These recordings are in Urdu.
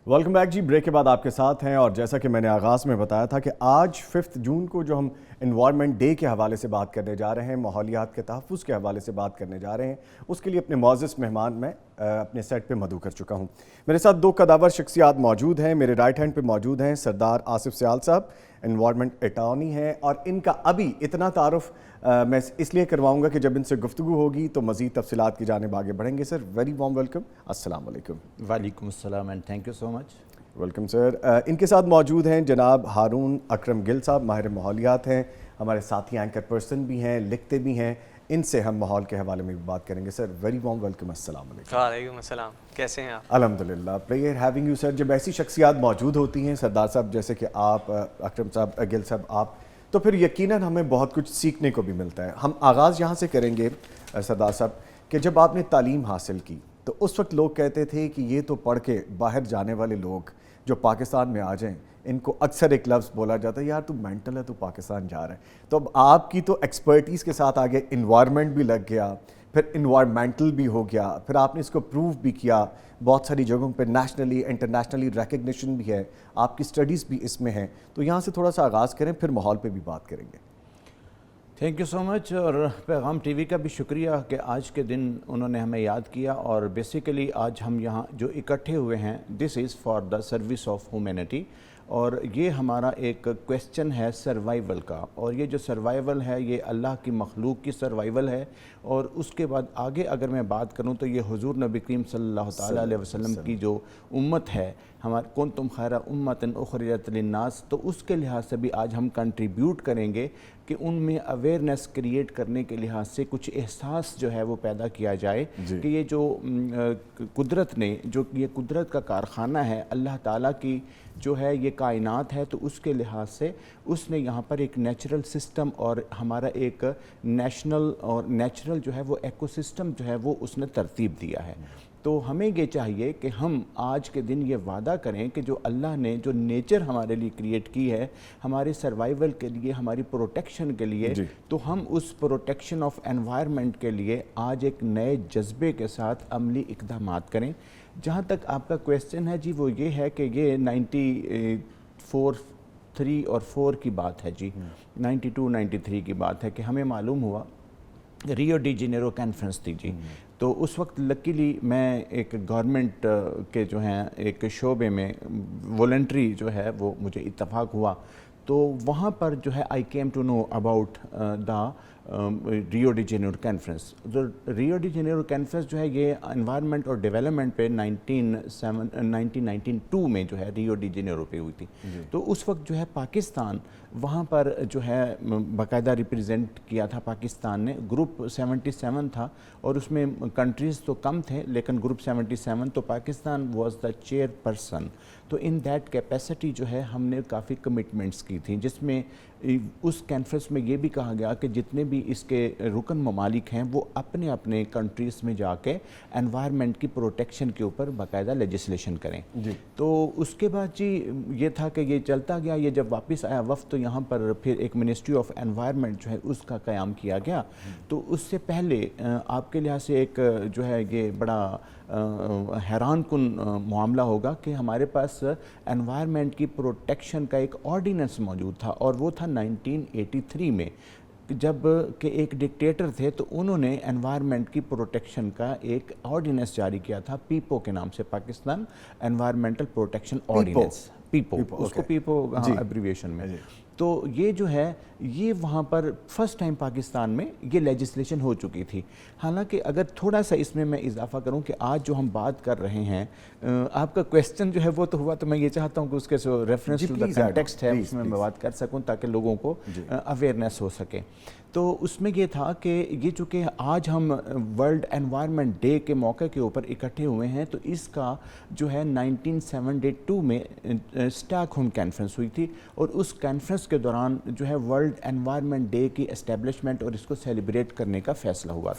ویلکم بیک جی. بریک کے بعد آپ کے ساتھ ہیں، اور جیسا کہ میں نے آغاز میں بتایا تھا کہ آج 5 جون کو جو ہم انوائرمنٹ ڈے کے حوالے سے بات کرنے جا رہے ہیں، ماحولیات کے تحفظ کے حوالے سے بات کرنے جا رہے ہیں، اس کے لیے اپنے معزز مہمان میں اپنے سیٹ پہ مدعو کر چکا ہوں. میرے ساتھ 2 قداور شخصیات موجود ہیں. میرے رائٹ ہینڈ پہ موجود ہیں سردار آصف سیال صاحب، انوائرمنٹ اٹارنی ہیں، اور ان کا ابھی اتنا تعارف میں اس لیے کرواؤں گا کہ جب ان سے گفتگو ہوگی تو مزید تفصیلات کی جانب آگے بڑھیں گے. Sir very warm welcome. السلام علیکم. وعلیکم السلام and thank you so much. Welcome sir. ان کے ساتھ موجود ہیں جناب ہارون اکرم گل صاحب، ماہر ماحولیات ہیں، ہمارے ساتھی اینکر پرسن بھی ہیں، لکھتے بھی ہیں. ان سے ہم ماحول کے حوالے میں بھی بات کریں گے. Sir very warm welcome. السلام علیکم. وعلیکم السلام. کیسے ہیں آپ؟ الحمدللہ. Player having you sir. جب ایسی شخصیات موجود ہوتی ہیں سردار صاحب جیسے کہ آپ، اکرم صاحب، گل صاحب آپ، تو پھر یقیناً ہمیں بہت کچھ سیکھنے کو بھی ملتا ہے. ہم آغاز یہاں سے کریں گے سردار صاحب کہ جب آپ نے تعلیم حاصل کی تو اس وقت لوگ کہتے تھے کہ یہ تو پڑھ کے باہر جانے والے لوگ جو پاکستان میں آ جائیں، ان کو اکثر ایک لفظ بولا جاتا ہے، یار تو مینٹل ہے، تو پاکستان جا رہا ہے. تو اب آپ کی تو ایکسپرٹیز کے ساتھ آگے انوائرمنٹ بھی لگ گیا، پھر انوائرمنٹل بھی ہو گیا، پھر آپ نے اس کو پروف بھی کیا بہت ساری جگہوں پہ، نیشنلی انٹرنیشنلی ریکگنیشن بھی ہے، آپ کی اسٹڈیز بھی اس میں ہیں. تو یہاں سے تھوڑا سا آغاز کریں، پھر ماحول پہ بھی بات کریں گے. تھینک یو سو مچ. اور پیغام ٹی وی کا بھی شکریہ کہ آج کے دن انہوں نے ہمیں یاد کیا. اور بیسیکلی آج ہم یہاں جو اکٹھے ہوئے ہیں، this is for the service of humanity. اور یہ ہمارا ایک کویسچن ہے سروائیول کا، اور یہ جو سروائیول ہے یہ اللہ کی مخلوق کی سروائیول ہے. اور اس کے بعد آگے اگر میں بات کروں تو یہ حضور نبی کریم صلی اللہ تعالیٰ علیہ وسلم کی جو امت ہے، ہمارے کنتم خیر امۃ اخرجت للناس، تو اس کے لحاظ سے بھی آج ہم کنٹریبیوٹ کریں گے کہ ان میں اویئرنیس کریٹ کرنے کے لحاظ سے کچھ احساس جو ہے وہ پیدا کیا جائے کہ یہ جو قدرت نے، جو یہ قدرت کا کارخانہ ہے اللہ تعالیٰ کی جو ہے یہ کائنات ہے، تو اس کے لحاظ سے اس نے یہاں پر ایک نیچرل سسٹم اور ہمارا ایک نیشنل اور نیچرل جو ہے وہ ایکو سسٹم جو ہے وہ اس نے ترتیب دیا ہے. تو ہمیں یہ چاہیے کہ ہم آج کے دن یہ وعدہ کریں کہ جو اللہ نے جو نیچر ہمارے لیے کریٹ کی ہے ہمارے سروائیول کے لیے، ہماری پروٹیکشن کے لیے، تو ہم اس پروٹیکشن آف انوائرمنٹ کے لیے آج ایک نئے جذبے کے ساتھ عملی اقدامات کریں. جہاں تک آپ کا کویسچن ہے جی، وہ یہ ہے کہ یہ 93 اور 4 کی بات ہے جی، 92-93 کی بات ہے کہ ہمیں معلوم ہوا ریو ڈی جنیرو کانفرنس تھی جی. تو اس وقت لکیلی میں ایک گورنمنٹ کے جو ہیں ایک شعبے میں والنٹری جو ہے وہ مجھے اتفاق ہوا، تو وہاں پر جو ہے I came to know about the Rio de Janeiro conference. Rio de Janeiro conference جو ہے یہ انوائرمنٹ اور ڈیولپمنٹ پہ 1992 میں جو ہے ریو ڈی جنیرو پہ ہوئی تھی. تو اس وقت جو ہے پاکستان وہاں پر جو ہے باقاعدہ ریپریزنٹ کیا تھا پاکستان نے. گروپ 77 تھا اور اس میں کنٹریز تو کم تھے، لیکن گروپ 77 تو Pakistan was the chair person. تو ان دیٹ کیپیسٹی جو ہے ہم نے کافی کمٹمنٹس کی تھیں، جس میں اس کانفرنس میں یہ بھی کہا گیا کہ جتنے بھی اس کے رکن ممالک ہیں وہ اپنے اپنے کنٹریز میں جا کے انوائرمنٹ کی پروٹیکشن کے اوپر باقاعدہ لیجسلیشن کریں. تو اس کے بعد جی یہ تھا کہ یہ چلتا گیا. یہ جب واپس آیا وفد تو یہاں پر پھر ایک منسٹری آف انوائرمنٹ جو ہے اس کا قیام کیا گیا. تو اس سے پہلے آپ کے لحاظ سے ایک جو ہے یہ بڑا حیران کن معاملہ ہوگا کہ ہمارے پاس انوائرمنٹ کی پروٹیکشن کا ایک آرڈیننس موجود تھا، اور وہ تھا 1983 میں، جب کہ ایک ڈکٹیٹر تھے تو انہوں نے انوائرمنٹ کی پروٹیکشن کا ایک آرڈیننس جاری کیا تھا پیپو کے نام سے، Pakistan environmental protection ordinance. PEPO, اس کو پیپو ایبریویشن میں. تو یہ جو ہے یہ وہاں پر فرسٹ ٹائم پاکستان میں یہ لیجسلیشن ہو چکی تھی. حالانکہ اگر تھوڑا سا اس میں اضافہ کروں کہ آج جو ہم بات کر رہے ہیں، آپ کا کویسچن جو ہے وہ تو ہوا، تو میں یہ چاہتا ہوں کہ اس کے جو ریفرنس ٹو دا کنٹیکسٹ ہے اس میں بات کر سکوں تاکہ لوگوں کو اویئرنیس ہو سکے. تو اس میں یہ تھا کہ یہ چونکہ آج ہم ورلڈ انوائرمنٹ ڈے کے موقع کے اوپر اکٹھے ہوئے ہیں، تو اس کا جو ہے 1972 میں اسٹاک ہوم کانفرنس ہوئی تھی، اور اس کانفرنس کے دوران جو ہے ورلڈ انوائرمنٹ ڈے کی اسٹیبلشمنٹ اور اس کو سیلیبریٹ کرنے کا فیصلہ ہوا تھا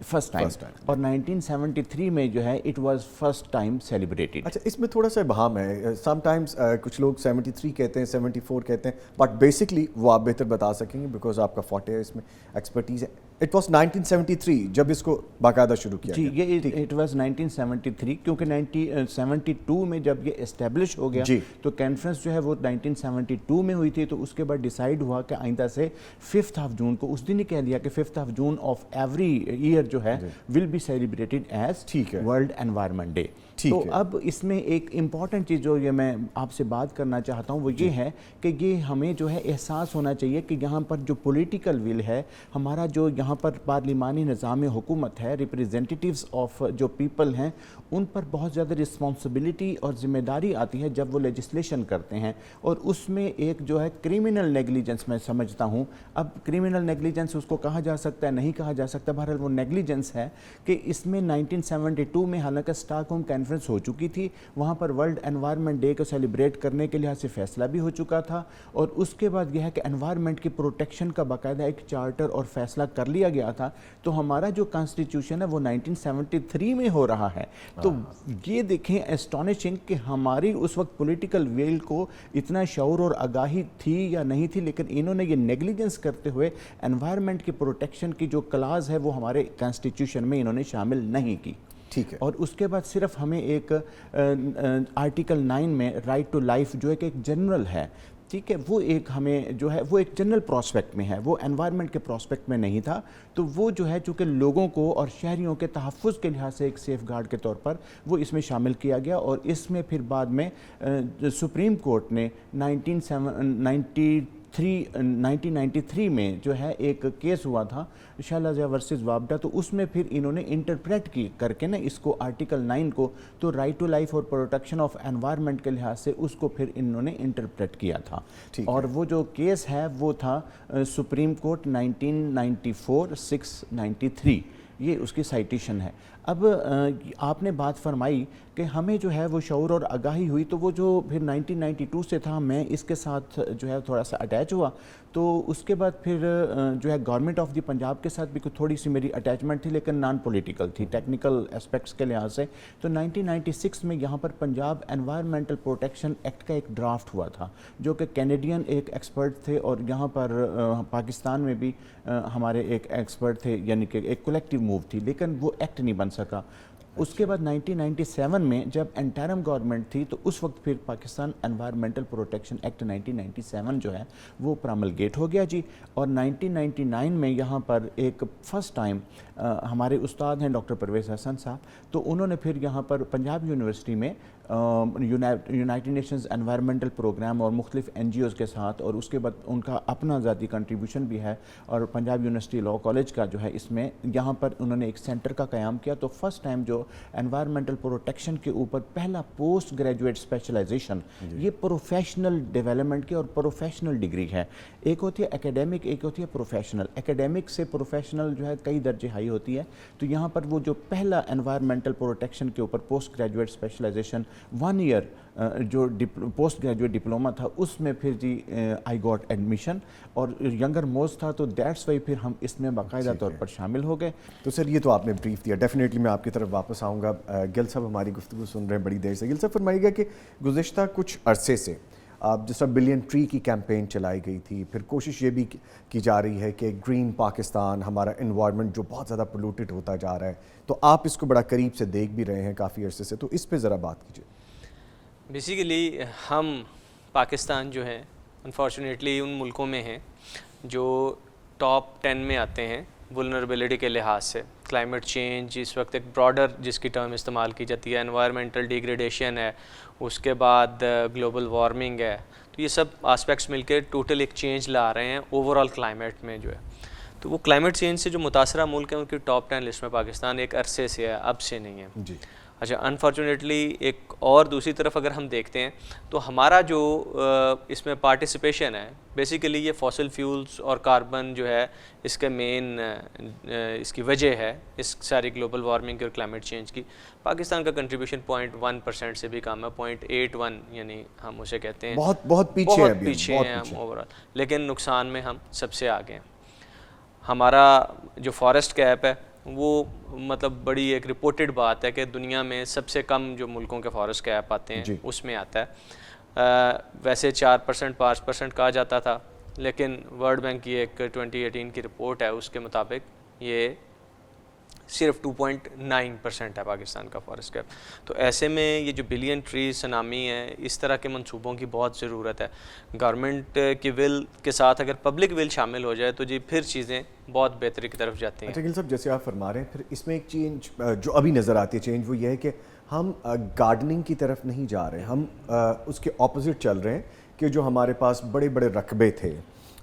فرسٹ ٹائم، اور 1973 میں جو ہے it was first time celebrated. اچھا، اس میں تھوڑا سا ابہام ہے، سم ٹائمز کچھ لوگ 73 کہتے ہیں، 74 کہتے ہیں، بٹ بیسکلی وہ آپ بہتر بتا سکیں گے بیکاز آپ کا 40 اس میں ایکسپرٹیز ہے۔ اٹ واز 1973 جب اس کو باقاعدہ شروع کیا جی، یہ اٹ واز 1973 کیونکہ 1972 میں جب یہ اسٹیبلش ہو گیا تو کانفرنس جو ہے وہ 1972 میں ہوئی تھی، تو اس کے بعد ڈیسائیڈ ہوا کہ آئندہ سے 5 جون کو، اس دن ہی کہہ لیا کہ 5 جون آف ایوری ایئر جو ہے will be celebrated as world environment day. تو اب اس میں ایک امپورٹنٹ چیز جو یہ میں آپ سے بات کرنا چاہتا ہوں وہ یہ ہے کہ یہ ہمیں جو ہے احساس ہونا چاہیے کہ یہاں پر جو پولیٹیکل ول ہے، ہمارا جو یہاں پر پارلیمانی نظام حکومت ہے، ریپریزنٹیٹیوز آف جو پیپل ہیں، ان پر بہت زیادہ رسپانسبلٹی اور ذمہ داری آتی ہے جب وہ لیجسلیشن کرتے ہیں، اور اس میں ایک جو ہے کرمنل نیگلیجنس میں سمجھتا ہوں۔ اب کرمنل نیگلیجنس اس کو کہا جا سکتا ہے، نہیں کہا جا سکتا، بہرحال وہ نیگلیجنس ہے کہ اس میں 1972 میں حالانکہ اسٹاک ہوم کانفرنس ہو چکی تھی، وہاں پر ورلڈ انوائرمنٹ ڈے کو سیلیبریٹ کرنے کے لحاظ سے فیصلہ بھی ہو چکا تھا، اور اس کے بعد یہ ہے کہ انوائرمنٹ کی پروٹیکشن کا باقاعدہ ایک چارٹر اور فیصلہ کر لیا گیا تھا، تو ہمارا جو کانسٹیٹیوشن ہے وہ 1973 میں ہو رہا ہے۔ تو یہ دیکھیں اسٹانشنگ کہ ہماری اس وقت پولیٹیکل ویل کو اتنا شعور اور آگاہی تھی یا نہیں تھی، لیکن انہوں نے یہ نیگلیجنس کرتے ہوئے انوائرمنٹ کی پروٹیکشن کی جو کلاز ہے وہ ہمارے کانسٹیٹیوشن میں انہوں نے شامل نہیں کی۔ اور اس کے بعد صرف ہمیں ایک آرٹیکل 9 میں رائٹ ٹو لائف جو ہے کہ ایک جنرل ہے، ٹھیک ہے، وہ ایک ہمیں جو ہے وہ ایک جنرل پراسپیکٹ میں ہے، وہ انوائرمنٹ کے پراسپیکٹ میں نہیں تھا، تو وہ جو ہے چونکہ لوگوں کو اور شہریوں کے تحفظ کے لحاظ سے ایک سیف گارڈ کے طور پر وہ اس میں شامل کیا گیا، اور اس میں پھر بعد میں سپریم کورٹ نے 1993 میں جو ہے ایک کیس ہوا تھا شالہ ضیاء ورسز وابڈا، تو اس میں پھر انہوں نے انٹرپریٹ کی کر کے نا اس کو آرٹیکل 9 کو، تو رائٹ ٹو لائف اور پروٹیکشن آف انوائرمنٹ کے لحاظ سے اس کو پھر انہوں نے انٹرپریٹ کیا تھا، اور وہ جو کیس ہے وہ تھا سپریم کورٹ 1994-693، یہ اس کی سائٹیشن ہے۔ اب آپ نے بات فرمائی کہ ہمیں جو ہے وہ شعور اور آگاہی ہوئی، تو وہ جو پھر 1992 سے تھا، میں اس کے ساتھ جو ہے تھوڑا سا اٹیچ ہوا، تو اس کے بعد پھر جو ہے گورنمنٹ آف دی پنجاب کے ساتھ بھی تھوڑی سی میری اٹیچمنٹ تھی، لیکن نان پولیٹیکل تھی، ٹیکنیکل اسپیکٹس کے لحاظ سے۔ تو 1996 میں یہاں پر پنجاب انوائرمنٹل پروٹیکشن ایکٹ کا ایک ڈرافٹ ہوا تھا، جو کہ کینیڈین ایک ایکسپرٹ تھے، اور یہاں پر پاکستان میں بھی ہمارے ایک ایکسپرٹ تھے، یعنی کہ ایک کولیکٹیو موو تھی، لیکن وہ ایکٹ نہیں بن سکا۔ اس کے بعد 1997 میں جب انٹرم گورنمنٹ تھی، تو اس وقت پھر پاکستان انوائرمنٹل پروٹیکشن ایکٹ 1997 جو ہے وہ پراملگیٹ ہو گیا جی، اور 1999 میں یہاں پر ایک فرسٹ ٹائم ہمارے استاد ہیں ڈاکٹر پرویز حسن صاحب، تو انہوں نے پھر یہاں پر پنجاب یونیورسٹی میں یونائٹڈ نیشنز انوائرمنٹل پروگرام اور مختلف NGOs کے ساتھ، اور اس کے بعد ان کا اپنا ذاتی کنٹریبیوشن بھی ہے، اور پنجاب یونیورسٹی لاء کالج کا جو ہے اس میں یہاں پر انہوں نے ایک سینٹر کا قیام کیا، تو فرسٹ ٹائم جو انوائرمنٹل پروٹیکشن کے اوپر پہلا پوسٹ گریجویٹ اسپیشلائزیشن، یہ پروفیشنل ڈیولپمنٹ کی اور پروفیشنل ڈگری ہے، ایک ہوتی ہے اکیڈیمک، ایک ہوتی ہے پروفیشنل۔ اکیڈیمک سے پروفیشنل جو ہے کئی درجے ہائی ہوتی ہے، تو یہاں پر وہ جو پہلا انوائرمنٹل پروٹیکشن کے اوپر پوسٹ گریجویٹ اسپیشلائزیشن 1 ایئر جو پوسٹ گریجویٹ ڈپلوما تھا، اس میں پھر جی آئی گاٹ ایڈمیشن، اور ینگر موسٹ تھا، تو دیٹس وائی پھر ہم اس میں باقاعدہ طور پر شامل ہو گئے۔ تو سر یہ تو آپ نے بریف دیا، ڈیفینیٹلی میں آپ کی طرف واپس آؤں گا۔ گل صاحب ہماری گفتگو سن رہے ہیں بڑی دیر سے، گل صاحب فرمائیے گا کہ گزشتہ کچھ عرصے سے جس طرح بلین ٹری کی کیمپین چلائی گئی تھی، پھر کوشش یہ بھی کی جا رہی ہے کہ گرین پاکستان، ہمارا انوائرمنٹ جو بہت زیادہ پولوٹیڈ ہوتا جا رہا ہے، تو آپ اس کو بڑا قریب سے دیکھ بھی رہے ہیں کافی عرصے سے، تو اس پہ ذرا بات کیجیے۔ بیسیکلی ہم پاکستان جو ہے انفارچونیٹلی ان ملکوں میں ہیں جو ٹاپ 10 میں آتے ہیں ولنریبلٹی کے لحاظ سے۔ کلائمیٹ چینج اس وقت ایک براڈر جس کی ٹرم استعمال کی جاتی ہے، انوائرمنٹل ڈیگریڈیشن ہے، اس کے بعد گلوبل وارمنگ ہے، تو یہ سب آسپیکٹس مل کے ٹوٹل ایک چینج لا رہے ہیں اوور آل کلائمیٹ میں جو ہے۔ تو وہ کلائمیٹ چینج سے جو متاثرہ ملک ہیں ان کی ٹاپ 10 لسٹ میں پاکستان ایک عرصے سے ہے، اب سے نہیں ہے جی۔ اچھا انفارچونیٹلی ایک اور دوسری طرف اگر ہم دیکھتے ہیں تو ہمارا جو اس میں پارٹیسپیشن ہے بیسیکلی یہ فاسل فیولز اور کاربن جو ہے اس کے مین اس کی وجہ ہے اس ساری گلوبل وارمنگ اور کلائمیٹ چینج کی. پاکستان کا کنٹریبیوشن 0.1% سے بھی کم ہے, 0.81 یعنی ہم اسے کہتے ہیں بہت پیچھے ہیں, بہت پیچھے ہیں ہم اوور آل, لیکن نقصان میں ہم سب سے آگے ہیں. ہمارا جو فارسٹ کیپ ہے وہ مطلب بڑی ایک رپورٹڈ بات ہے کہ دنیا میں سب سے کم جو ملکوں کے فارسٹ کیپ آتے ہیں اس میں آتا ہے. ویسے 4% 5% کہا جاتا تھا, لیکن ورلڈ بینک کی ایک 2018 کی رپورٹ ہے اس کے مطابق یہ صرف 2.9% ہے پاکستان کا فارسٹ کیپ. تو ایسے میں یہ جو بلین ٹری سنامی ہے اس طرح کے منصوبوں کی بہت ضرورت ہے. گورنمنٹ کی ول کے ساتھ اگر پبلک ول شامل ہو جائے تو جی پھر چیزیں بہت بہتری کی طرف جاتی ہیں. اچھا گل صاحب, جیسے آپ فرما رہے ہیں پھر اس میں ایک چینج جو ابھی نظر آتی ہے چینج وہ یہ ہے کہ ہم گارڈننگ کی طرف نہیں جا رہے, ہم اس کے اپوزٹ چل رہے ہیں کہ جو ہمارے پاس بڑے بڑے رقبے تھے,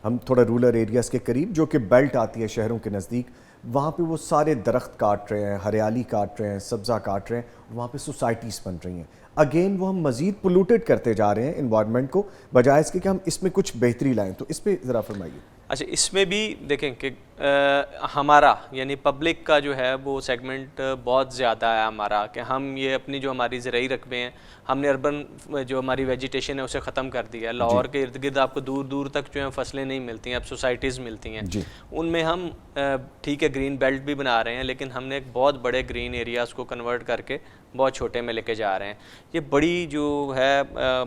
ہم تھوڑا رورل ایریاز کے قریب جو کہ بیلٹ آتی ہے شہروں کے نزدیک, وہاں پہ وہ سارے درخت کاٹ رہے ہیں, ہریالی کاٹ رہے ہیں, سبزہ کاٹ رہے ہیں, وہاں پہ سوسائٹیز بن رہی ہیں. اگین وہ ہم مزید پولوٹیڈ کرتے جا رہے ہیں انوائرمنٹ کو, بجائے اس کے کہ ہم اس میں کچھ بہتری لائیں. تو اس پہ ذرا فرمائیے. اچھا اس میں بھی دیکھیں کہ ہمارا یعنی پبلک کا جو ہے وہ سیگمنٹ بہت زیادہ ہے ہمارا, کہ ہم یہ اپنی جو ہماری زرعی رقبے ہیں ہم نے اربن جو ہماری ویجیٹیشن ہے اسے ختم کر دیا ہے. لاہور کے ارد گرد آپ کو دور دور تک جو ہیں فصلیں نہیں ملتی ہیں, اب سوسائٹیز ملتی ہیں. ان میں ہم ٹھیک ہے گرین بیلٹ بھی بنا رہے ہیں, لیکن ہم نے ایک بہت بڑے گرین ایریاز کو کنورٹ کر کے بہت چھوٹے میں لے کے جا رہے ہیں. یہ بڑی جو ہے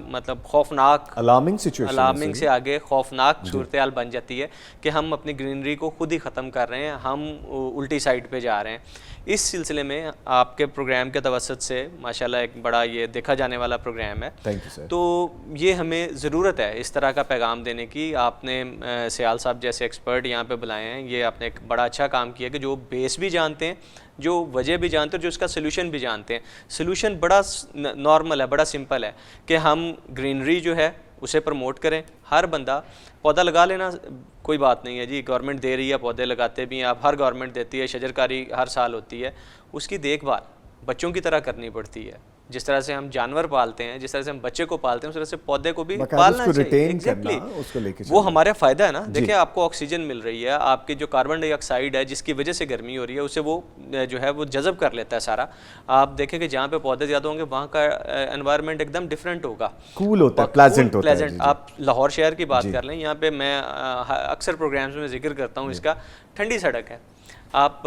مطلب خوفناک الارمنگ سے آگے خوفناک صورتحال بن جاتی ہے کہ ہم اپنی گرینری کو خود ہی ختم کر رہے ہیں, ہم الٹی سائڈ پہ جا رہے ہیں. اس سلسلے میں آپ کے پروگرام کے توسط سے ماشاءاللہ ایک بڑا یہ دیکھا جانے والا پروگرام ہے. تو یہ ہمیں ضرورت ہے اس طرح کا پیغام دینے کی. آپ نے سیال صاحب جیسے ایکسپرٹ یہاں پہ بلائے ہیں, یہ آپ نے ایک بڑا اچھا کام کیا کہ جو بیس بھی جانتے ہیں, جو وجہ بھی جانتے ہیں, جو اس کا سلوشن بھی جانتے ہیں. سلوشن بڑا نارمل ہے, بڑا سمپل ہے کہ ہم گرینری جو ہے اسے پروموٹ کریں. ہر بندہ پودا لگا لینا کوئی بات نہیں ہے جی, گورنمنٹ دے رہی ہے, پودے لگاتے بھی ہیں آپ, ہر گورنمنٹ دیتی ہے, شجرکاری ہر سال ہوتی ہے. اس کی دیکھ بھال بچوں کی طرح کرنی پڑتی ہے. جس طرح سے ہم جانور پالتے ہیں, جس طرح سے ہم بچے کو پالتے ہیں, اس طرح سے پودے کو بھی پالنا چاہیے. ایگزیکٹلی وہ ہمارا فائدہ ہے نا. دیکھیں آپ کو آکسیجن مل رہی ہے, آپ کی جو کاربن ڈائی آکسائڈ ہے جس کی وجہ سے گرمی ہو رہی ہے اسے وہ جو ہے وہ جذب کر لیتا ہے سارا. آپ دیکھیں کہ جہاں پہ پودے زیادہ ہوں گے وہاں کا انوائرمنٹ ایک دم ڈفرینٹ ہوگا, کول ہوتا ہے, پلیزنٹ ہوتا ہے. آپ لاہور شہر کی بات کر لیں, یہاں پہ میں اکثر پروگرامز میں ذکر کرتا ہوں اس کا, ٹھنڈی سڑک ہے. آپ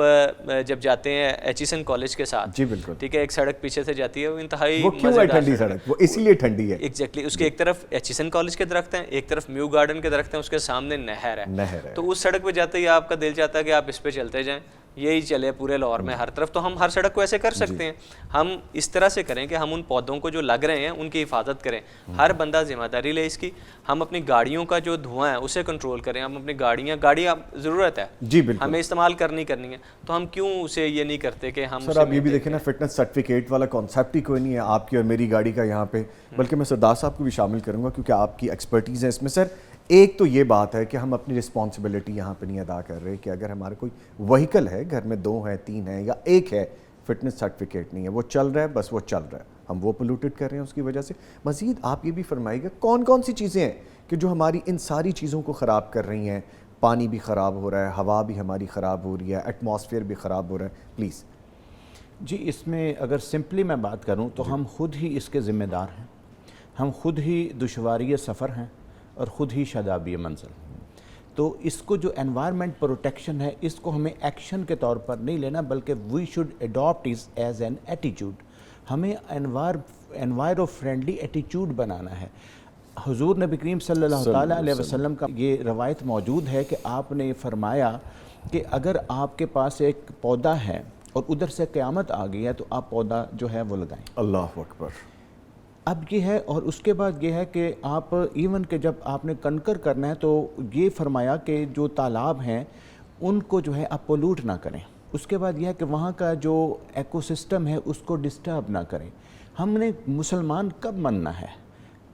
جب جاتے ہیں ایچیسن کالج کے ساتھ, جی بالکل ٹھیک ہے, ایک سڑک پیچھے سے جاتی ہے, وہ انتہائی ٹھنڈی سڑک, وہ اسی لیے ٹھنڈی ہے. ایگزیکٹلی اس کے ایک طرف ایچیسن کالج کے درخت ہیں, ایک طرف میو گارڈن کے درخت ہیں, اس کے سامنے نہر ہے. تو اس سڑک پہ جاتے ہی آپ کا دل چاہتا ہے کہ آپ اس پہ چلتے جائیں, یہی چلے پورے لاہور میں ہر طرف. تو ہم ہر سڑک کو ایسے کر سکتے ہیں, ہم اس طرح سے کریں کہ ہم ان پودوں کو جو لگ رہے ہیں ان کی حفاظت کریں. ہر بندہ ذمہ داری لے اس کی. ہم اپنی گاڑیوں کا جو دھواں ہے اسے کنٹرول کریں. ہم اپنی گاڑیاں ضرورت ہے, جی بالکل ہمیں استعمال کرنی ہے, تو ہم کیوں اسے یہ نہیں کرتے کہ ہم. سر آپ یہ بھی دیکھیں نا, فٹنس سرٹیفکیٹ والا کانسیپٹ ہی کوئی نہیں ہے آپ کی اور میری گاڑی کا یہاں پہ, بلکہ میں سردار صاحب کو بھی شامل کروں گا کیونکہ آپ کی ایکسپرٹیز ہے اس میں. سر ایک تو یہ بات ہے کہ ہم اپنی رسپانسبلٹی یہاں پہ نہیں ادا کر رہے کہ اگر ہمارا کوئی وہیکل ہے, گھر میں 2 ہیں 3 ہیں یا 1 ہے, فٹنس سرٹیفکیٹ نہیں ہے, وہ چل رہا ہے, بس وہ چل رہا ہے, ہم وہ پولوٹیڈ کر رہے ہیں اس کی وجہ سے. مزید آپ یہ بھی فرمائیے گا کون کون سی چیزیں ہیں کہ جو ہماری ان ساری چیزوں کو خراب کر رہی ہیں؟ پانی بھی خراب ہو رہا ہے, ہوا بھی ہماری خراب ہو رہی ہے, ایٹماسفیئر بھی خراب ہو رہا ہے. پلیز. جی اس میں اگر سمپلی میں بات کروں تو ہم خود ہی اس کے ذمہ دار ہیں, ہم خود ہی دشواری سفر ہیں اور خود ہی شادابی منزل. تو اس کو جو انوائرمنٹ پروٹیکشن ہے اس کو ہمیں ایکشن کے طور پر نہیں لینا, بلکہ we should adapt is as an ایٹیچیوڈ. ہمیں انوائرو فرینڈلی ایٹیچیوڈ بنانا ہے. حضور نبی کریم صلی اللہ تعالیٰ علیہ وسلم کا یہ روایت موجود ہے کہ آپ نے فرمایا کہ اگر آپ کے پاس ایک پودا ہے اور ادھر سے قیامت آ گئی ہے تو آپ پودا جو ہے وہ لگائیں. اللہ اکبر. اب یہ ہے, اور اس کے بعد یہ ہے کہ آپ ایون کہ جب آپ نے کنکر کرنا ہے تو یہ فرمایا کہ جو تالاب ہیں ان کو جو ہے آپ پولوٹ نہ کریں. اس کے بعد یہ ہے کہ وہاں کا جو ایکو سسٹم ہے اس کو ڈسٹرب نہ کریں. ہم نے مسلمان کب مننا ہے؟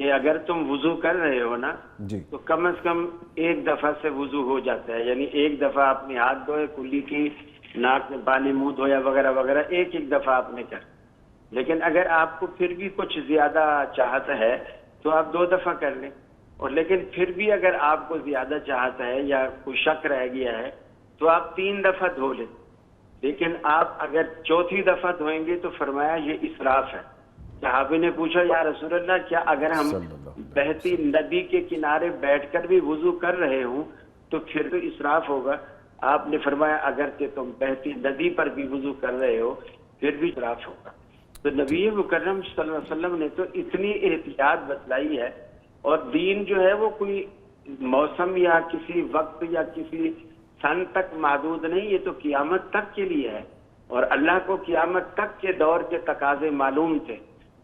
کہ اگر تم وضو کر رہے ہو نا جی تو کم از کم ایک دفعہ سے وضو ہو جاتا ہے، یعنی ایک دفعہ اپنی ہاتھ دھوئے، کلی کی، ناک میں پانی منہ دھویا وغیرہ وغیرہ، ایک دفعہ آپ نے کر. لیکن اگر آپ کو پھر بھی کچھ زیادہ چاہت ہے تو آپ 2 دفعہ کر لیں، اور لیکن پھر بھی اگر آپ کو زیادہ چاہت ہے یا کوئی شک رہ گیا ہے تو آپ 3 دفعہ دھو لیں. لیکن آپ اگر 4تھی دفعہ دھوئیں گے تو فرمایا یہ اسراف ہے. صحابی نے پوچھا یا رسول اللہ کیا اگر ہم صلی اللہ علیہ بہتی ندی کے کنارے بیٹھ کر بھی وضو کر رہے ہوں تو پھر تو اسراف ہوگا؟ آپ نے فرمایا اگر کہ تم بہتی ندی پر بھی وضو کر رہے ہو پھر بھی اسراف ہوگا. تو نبی مکرم صلی اللہ علیہ وسلم نے تو اتنی احتیاط بتلائی ہے. اور دین جو ہے وہ کوئی موسم یا کسی وقت یا کسی سن تک محدود نہیں، یہ تو قیامت تک کے لیے ہے. اور اللہ کو قیامت تک کے دور کے تقاضے معلوم تھے،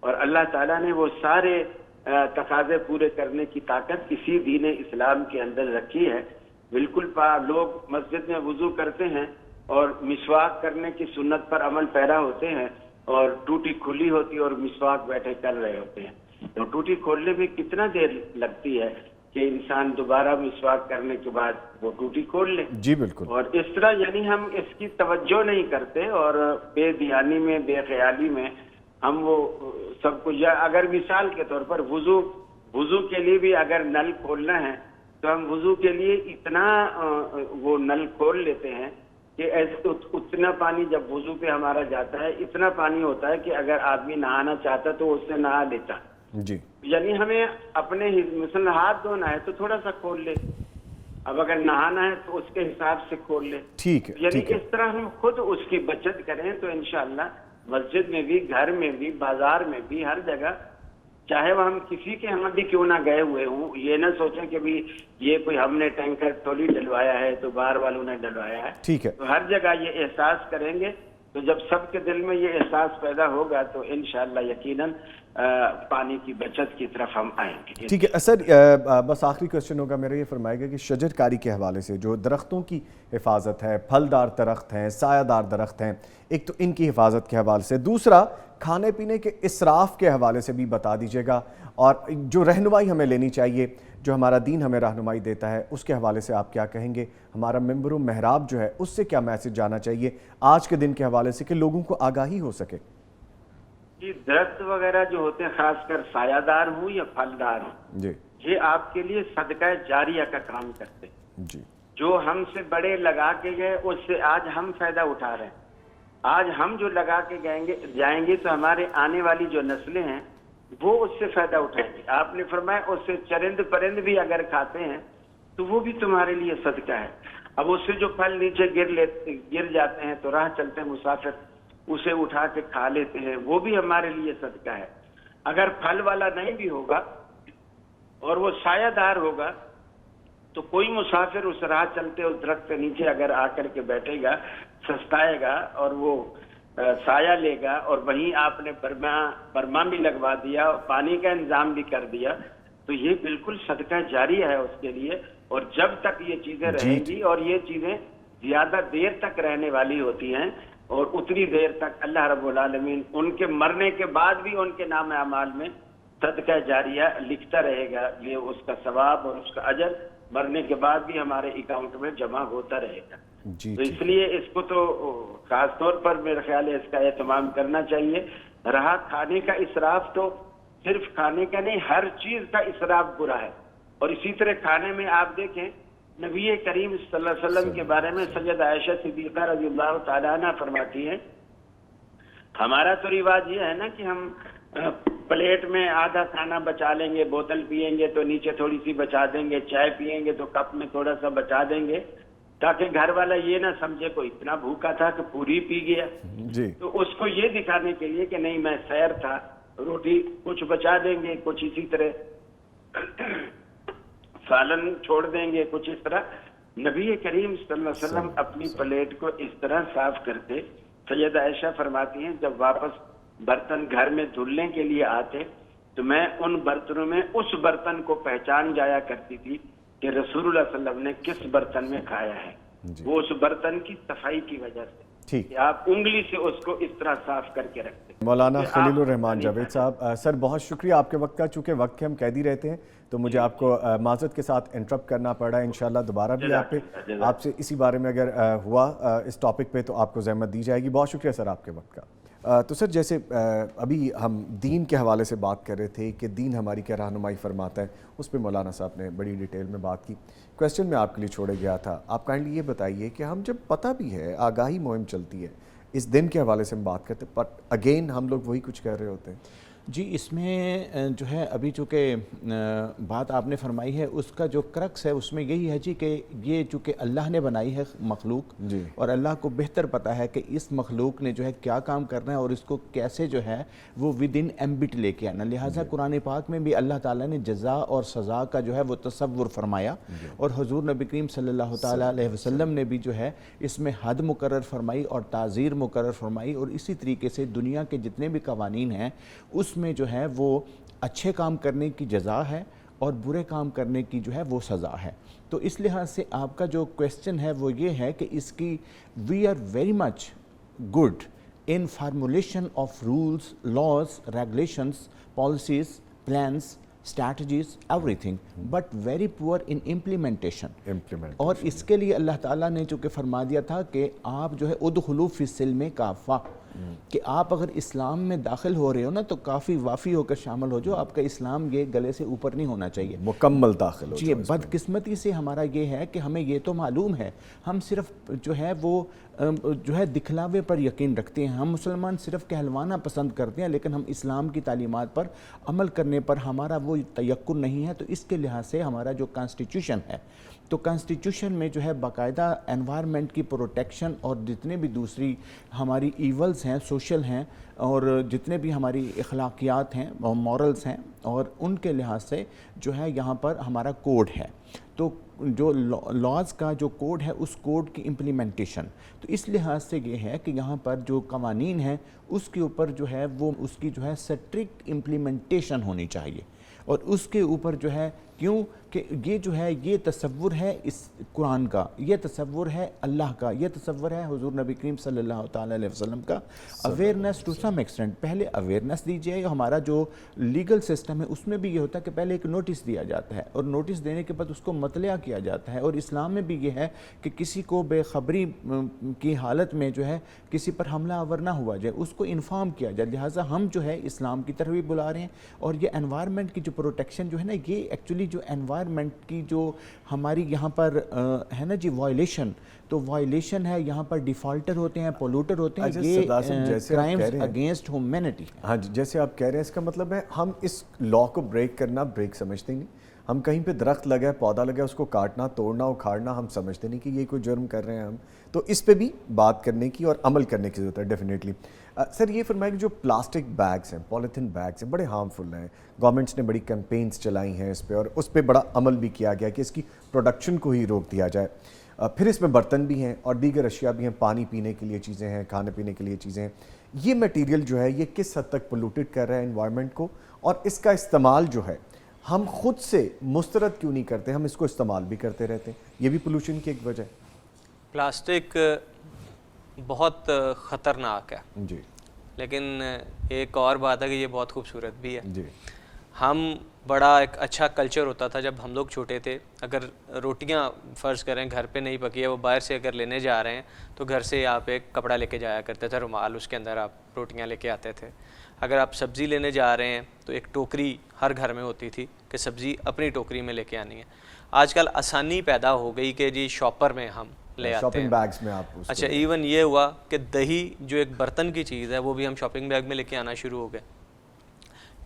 اور اللہ تعالیٰ نے وہ سارے تقاضے پورے کرنے کی طاقت اسی دین اسلام کے اندر رکھی ہے. بالکل لوگ مسجد میں وضو کرتے ہیں اور مسواک کرنے کی سنت پر عمل پیرا ہوتے ہیں، اور ٹوٹی کھلی ہوتی ہے اور مسواک بیٹھے کر رہے ہوتے ہیں. تو ٹوٹی کھولنے میں کتنا دیر لگتی ہے کہ انسان دوبارہ مسواک کرنے کے بعد وہ ٹوٹی کھول لے. جی بالکل. اور اس طرح یعنی ہم اس کی توجہ نہیں کرتے، اور بے دھیانی میں، بے خیالی میں ہم وہ سب کچھ. اگر مثال کے طور پر وضو کے لیے بھی اگر نل کھولنا ہے تو ہم وضو کے لیے اتنا وہ نل کھول لیتے ہیں کہ اتنا پانی جب وضو پہ ہمارا جاتا ہے اتنا پانی ہوتا ہے کہ اگر آدمی نہانا چاہتا تو اس سے نہا لیتا. جی یعنی ہمیں اپنے مثلا ہاتھ دھونا ہے تو تھوڑا سا کھول لے، اب اگر نہانا ہے تو اس کے حساب سے کھول لے. ٹھیک ہے. یعنی ٹھیک ہے. اس طرح ہم خود اس کی بچت کریں تو انشاءاللہ مسجد میں بھی، گھر میں بھی، بازار میں بھی، ہر جگہ، چاہے وہ ہم کسی کے ہم بھی کیوں نہ گئے ہوئے ہوں، یہ نہ سوچیں کہ بھی یہ کوئی ہم نے ٹینکر تھوڑی ڈلوایا ہے تو باہر والوں نے ڈلوایا ہے. ٹھیک ہے. تو ہر جگہ یہ احساس کریں گے تو جب سب کے دل میں یہ احساس پیدا ہوگا تو انشاءاللہ یقیناً پانی کی بچت کی طرف ہم آئیں گے. ٹھیک ہے سر، بس آخری کوشچن ہوگا میرا، یہ فرمائے گا کہ شجر کاری کے حوالے سے جو درختوں کی حفاظت ہے، پھلدار درخت ہیں، سایہ دار درخت ہیں، ایک تو ان کی حفاظت کے حوالے سے، دوسرا کھانے پینے کے اسراف کے حوالے سے بھی بتا دیجیے گا، اور جو رہنمائی ہمیں لینی چاہیے، جو ہمارا دین ہمیں رہنمائی دیتا ہے، اس کے حوالے سے آپ کیا کہیں گے؟ ہمارا ممبر و محراب جو ہے اس سے کیا میسج جانا چاہیے آج کے دن کے حوالے سے کہ لوگوں کو آگاہی ہو سکے؟ جی، درخت وغیرہ جو ہوتے ہیں، خاص کر سایہ دار ہوں یا پھلدار ہوں، جی، یہ آپ کے لیے صدقہ جاریہ کا کام کرتے ہیں. جی، جو ہم سے بڑے لگا کے گئے اس سے آج ہم فائدہ اٹھا رہے ہیں. آج ہم جو لگا کے جائیں گے تو ہمارے آنے والی جو نسلیں ہیں وہ اس سے فائدہ اٹھائیں گے. آپ نے فرمایا اس سے چرند پرند بھی اگر کھاتے ہیں تو وہ بھی تمہارے لیے صدقہ ہے. اب اس سے جو پھل نیچے گر جاتے ہیں تو راہ چلتے ہیں مسافر اسے اٹھا کے کھا لیتے ہیں، وہ بھی ہمارے لیے صدقہ ہے. اگر پھل والا نہیں بھی ہوگا اور وہ سایہ دار ہوگا تو کوئی مسافر اس راہ چلتے اس درخت کے نیچے اگر آ کر کے بیٹھے گا، سستائے گا اور وہ سایہ لے گا، اور وہیں آپ نے برما بھی لگوا دیا اور پانی کا انتظام بھی کر دیا، تو یہ بالکل صدقہ جاری ہے اس کے لیے. اور جب تک یہ چیزیں رہیں گی، اور یہ چیزیں زیادہ دیر تک رہنے والی ہوتی ہیں، اور اتنی دیر تک اللہ رب العالمین ان کے مرنے کے بعد بھی ان کے نام اعمال میں صدقہ جاریہ لکھتا رہے گا. یہ اس کا ثواب اور اس کا اجر مرنے کے بعد بھی ہمارے اکاؤنٹ میں جمع ہوتا رہے گا. تو اس لیے اس کو تو خاص طور پر میرے خیال ہے اس کا اہتمام کرنا چاہیے. رہا کھانے کا اسراف، تو صرف کھانے کا نہیں، ہر چیز کا اسراف برا ہے. اور اسی طرح کھانے میں آپ دیکھیں نبی کریم صلی اللہ علیہ وسلم کے بارے میں سیدہ عائشہ صدیقہ رضی اللہ تعالیٰ عنہ فرماتی ہیں، ہمارا تو رواج یہ ہے نا کہ ہم پلیٹ میں آدھا کھانا بچا لیں گے، بوتل پئیں گے تو نیچے تھوڑی سی بچا دیں گے، چائے پئیں گے تو کپ میں تھوڑا سا بچا دیں گے، تاکہ گھر والا یہ نہ سمجھے کوئی اتنا بھوکا تھا کہ پوری پی گیا. جی، تو اس کو یہ دکھانے کے لیے کہ نہیں میں سیر تھا، روٹی کچھ بچا دیں گے، کچھ اسی طرح سالن چھوڑ دیں گے، کچھ اس طرح. نبی کریم صلی اللہ علیہ وسلم اپنی پلیٹ کو اس طرح صاف کرتے. سیدہ عائشہ فرماتی ہیں جب واپس برتن گھر میں دھلنے کے لیے آتے تو میں ان برتنوں میں اس برتن کو پہچان جایا کرتی تھی کہ رسول اللہ صلی اللہ علیہ وسلم نے کس برتن میں کھایا ہے. وہ اس برتن کی صفائی کی وجہ سے. ٹھیک. کہ آپ انگلی سے اس کو اس طرح صاف کر کے رکھتے ہیں. مولانا خلیل الرحمان جاوید صاحب، سر بہت شکریہ آپ کے وقت کا. چونکہ وقت کے ہم قیدی رہتے ہیں تو مجھے آپ کو معذرت کے ساتھ انٹرپٹ کرنا پڑا ہے. انشاءاللہ دوبارہ بھی آپ سے اسی بارے میں اگر ہوا اس ٹاپک پہ تو آپ کو زحمت دی جائے گی. بہت شکریہ سر آپ کے وقت کا. تو سر جیسے ابھی ہم دین کے حوالے سے بات کر رہے تھے کہ دین ہماری کیا رہنمائی فرماتا ہے، اس پہ مولانا صاحب نے بڑی ڈیٹیل میں بات کی. کویسچن میں آپ کے لیے چھوڑے گیا تھا، آپ کائنڈلی یہ بتائیے کہ ہم جب پتہ بھی ہے، آگاہی مہم چلتی ہے، اس دن کے حوالے سے ہم بات کرتے ہیں، بٹ اگین ہم لوگ وہی کچھ کر رہے ہوتے ہیں. جی اس میں جو ہے ابھی چونکہ بات آپ نے فرمائی ہے اس کا جو کرکس ہے اس میں یہی ہے جی کہ یہ چونکہ اللہ نے بنائی ہے مخلوق جی، اور اللہ کو بہتر پتہ ہے کہ اس مخلوق نے جو ہے کیا کام کرنا ہے اور اس کو کیسے جو ہے وہ ود ان ایمبٹ لے کے آنا. لہٰذا قرآن پاک میں بھی اللہ تعالیٰ نے جزا اور سزا کا جو ہے وہ تصور فرمایا اور حضور نبی کریم صلی اللہ تعالیٰ علیہ وسلم نے بھی جو ہے اس میں حد مقرر فرمائی اور تعزیر مقرر فرمائی. اور اسی طریقے سے دنیا کے جتنے بھی قوانین ہیں اس میں جو ہے وہ اچھے کام کرنے کی جزا ہے اور برے کام کرنے کی جو ہے وہ سزا ہے. تو اس لحاظ سے آپ کا جو کویسچن ہے وہ یہ ہے کہ اس کی we are very much good in formulation of rules, laws, regulations, policies, plans, strategies, everything, but very poor in implementation. اور اس کے لیے اللہ تعالیٰ نے چونکہ فرما دیا تھا کہ آپ جو ہے ادخلوا فی السلم کافہ، کہ آپ اگر اسلام میں داخل ہو رہے ہو نا تو کافی وافی ہو کر شامل ہو جو آپ کا اسلام یہ گلے سے اوپر نہیں ہونا چاہیے، مکمل داخل ہو. جی بدقسمتی سے ہمارا یہ ہے کہ ہمیں یہ تو معلوم ہے، ہم صرف جو ہے وہ جو ہے دکھلاوے پر یقین رکھتے ہیں. ہم مسلمان صرف کہلوانا پسند کرتے ہیں لیکن ہم اسلام کی تعلیمات پر عمل کرنے پر ہمارا وہ تیقن نہیں ہے. تو اس کے لحاظ سے ہمارا جو کانسٹیٹیوشن ہے تو کانسٹیٹیوشن میں جو ہے باقاعدہ انوائرمنٹ کی پروٹیکشن اور جتنے بھی دوسری ہماری ایولز ہیں، سوشل ہیں اور جتنے بھی ہماری اخلاقیات ہیں اور مورلز ہیں اور ان کے لحاظ سے جو ہے یہاں پر ہمارا کوڈ ہے. تو جو لاز کا جو کوڈ ہے اس کوڈ کی امپلیمنٹیشن، تو اس لحاظ سے یہ ہے کہ یہاں پر جو قوانین ہیں اس کے اوپر جو ہے وہ اس کی جو ہے سٹرکٹ امپلیمنٹیشن ہونی چاہیے. اور اس کے اوپر جو ہے کیوں کہ یہ جو ہے یہ تصور ہے اس قرآن کا، یہ تصور ہے اللہ کا، یہ تصور ہے حضور نبی کریم صلی اللہ تعالیٰ علیہ وسلم کا. اویئرنیس ٹو سم ایکسٹینٹ، پہلے اویئرنیس دیجیے. ہمارا جو لیگل سسٹم ہے اس میں بھی یہ ہوتا ہے کہ پہلے ایک نوٹس دیا جاتا ہے اور نوٹس دینے کے بعد اس کو مطلع کیا جاتا ہے. اور اسلام میں بھی یہ ہے کہ کسی کو بے خبری کی حالت میں جو ہے کسی پر حملہ آور نہ ہوا جائے، اس کو انفارم کیا جائے. لہٰذا ہم جو ہے اسلام کی طرف بھی بلا رہے ہیں. اور یہ انوائرمنٹ کی جو پروٹیکشن جو ہے نا، یہ ایکچولی جو انوائرمنٹ کی جو ہماری یہاں پر ہے نا جی وائلیشن، تو وائلیشن ہے یہاں پر ڈیفالٹر ہوتے ہیں، پولوٹر ہوتے ہیں، یہ کرائمز اگینسٹ ہیومینٹی. ہاں جی، جیسے آپ کہہ رہے ہیں اس کا مطلب ہے ہم اس لا کو بریک کرنا بریک سمجھتے نہیں. ہم کہیں پہ درخت لگا ہے، پودا لگا ہے، اس کو کاٹنا، توڑنا، اکھاڑنا ہم سمجھتے نہیں کہ یہ کوئی جرم کر رہے ہیں ہم. تو اس پہ بھی بات کرنے کی اور عمل کرنے کی ضرورت ہے ڈیفینیٹلی. سر یہ فرمائیں کہ جو پلاسٹک بیگز ہیں، پولیتھین بیگز ہیں، بڑے ہارمفل ہیں. گورنمنٹس نے بڑی کیمپینز چلائی ہیں اس پہ اور اس پہ بڑا عمل بھی کیا گیا کہ اس کی پروڈکشن کو ہی روک دیا جائے. پھر اس میں برتن بھی ہیں اور دیگر اشیاء بھی ہیں، پانی پینے کے لیے چیزیں ہیں، کھانے پینے کے لیے چیزیں ہیں. یہ میٹیریل جو ہے یہ کس حد تک پولوٹیڈ کر رہا ہے انوائرمنٹ کو، اور اس کا استعمال جو ہے ہم خود سے مسترد کیوں نہیں کرتے، ہم اس کو استعمال بھی کرتے رہتے ہیں؟ یہ بھی پولوشن کی ایک وجہ ہے. پلاسٹک بہت خطرناک ہے جی، لیکن ایک اور بات ہے کہ یہ بہت خوبصورت بھی ہے. جی، ہم بڑا ایک اچھا کلچر ہوتا تھا جب ہم لوگ چھوٹے تھے. اگر روٹیاں فرض کریں گھر پہ نہیں پکی ہے، وہ باہر سے اگر لینے جا رہے ہیں تو گھر سے آپ ایک کپڑا لے کے جایا کرتے تھے، رومال، اس کے اندر آپ روٹیاں لے کے آتے تھے. اگر آپ سبزی لینے جا رہے ہیں تو ایک ٹوکری ہر گھر میں ہوتی تھی کہ سبزی اپنی ٹوکری میں لے کے آنی ہے. آج کل آسانی پیدا ہو گئی کہ جی شاپر میں ہم لے آتے شاپنگ ہیں. بیگز میں آپ اس اچھا، ایون یہ ہوا کہ دہی جو ایک برتن کی چیز ہے وہ بھی ہم شاپنگ بیگ میں لے کے آنا شروع ہو گئے.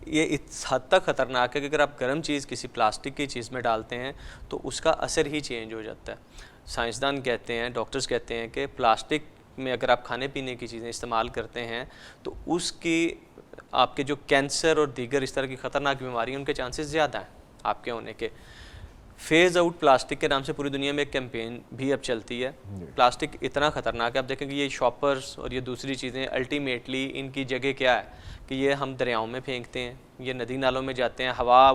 یہ اس حد تک خطرناک ہے کہ اگر آپ گرم چیز کسی پلاسٹک کی چیز میں ڈالتے ہیں تو اس کا اثر ہی چینج ہو جاتا ہے. سائنسدان کہتے ہیں، ڈاکٹرز کہتے ہیں کہ پلاسٹک میں اگر آپ کھانے پینے کی چیزیں استعمال کرتے ہیں تو اس کی آپ کے جو کینسر اور دیگر اس طرح کی خطرناک بیماری ان کے چانسز زیادہ ہیں آپ کے ہونے کے. فیز آؤٹ پلاسٹک کے نام سے پوری دنیا میں ایک کیمپین بھی اب چلتی ہے. پلاسٹک اتنا خطرناک ہے، آپ دیکھیں کہ یہ شاپرز اور یہ دوسری چیزیں الٹیمیٹلی ان کی جگہ کیا ہے کہ یہ ہم دریاؤں میں پھینکتے ہیں، یہ ندی نالوں میں جاتے ہیں، ہوا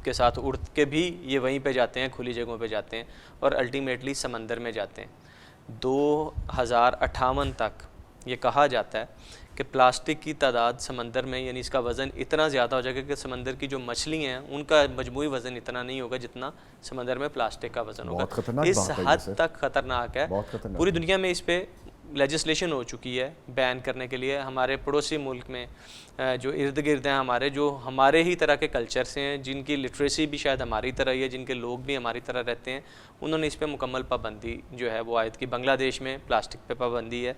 کے ساتھ اڑ کے بھی یہ وہیں پہ جاتے ہیں، کھلی جگہوں پہ جاتے ہیں اور الٹیمیٹلی سمندر میں جاتے ہیں. 2058 تک یہ کہا جاتا ہے کہ پلاسٹک کی تعداد سمندر میں یعنی اس کا وزن اتنا زیادہ ہو جائے گا کہ سمندر کی جو مچھلیاں ہیں ان کا مجموعی وزن اتنا نہیں ہوگا جتنا سمندر میں پلاسٹک کا وزن ہوگا. اس حد تک خطرناک ہے. پوری دنیا میں اس پہ لیجسلیشن ہو چکی ہے بین کرنے کے لیے. ہمارے پڑوسی ملک میں جو ارد گرد ہیں ہمارے، جو ہمارے ہی طرح کے کلچر سے ہیں، جن کی لٹریسی بھی شاید ہماری طرح ہی ہے، جن کے لوگ بھی ہماری طرح رہتے ہیں، انہوں نے اس پہ مکمل پابندی جو ہے وہ عائد کی. بنگلہ دیش میں پلاسٹک پہ پابندی ہے.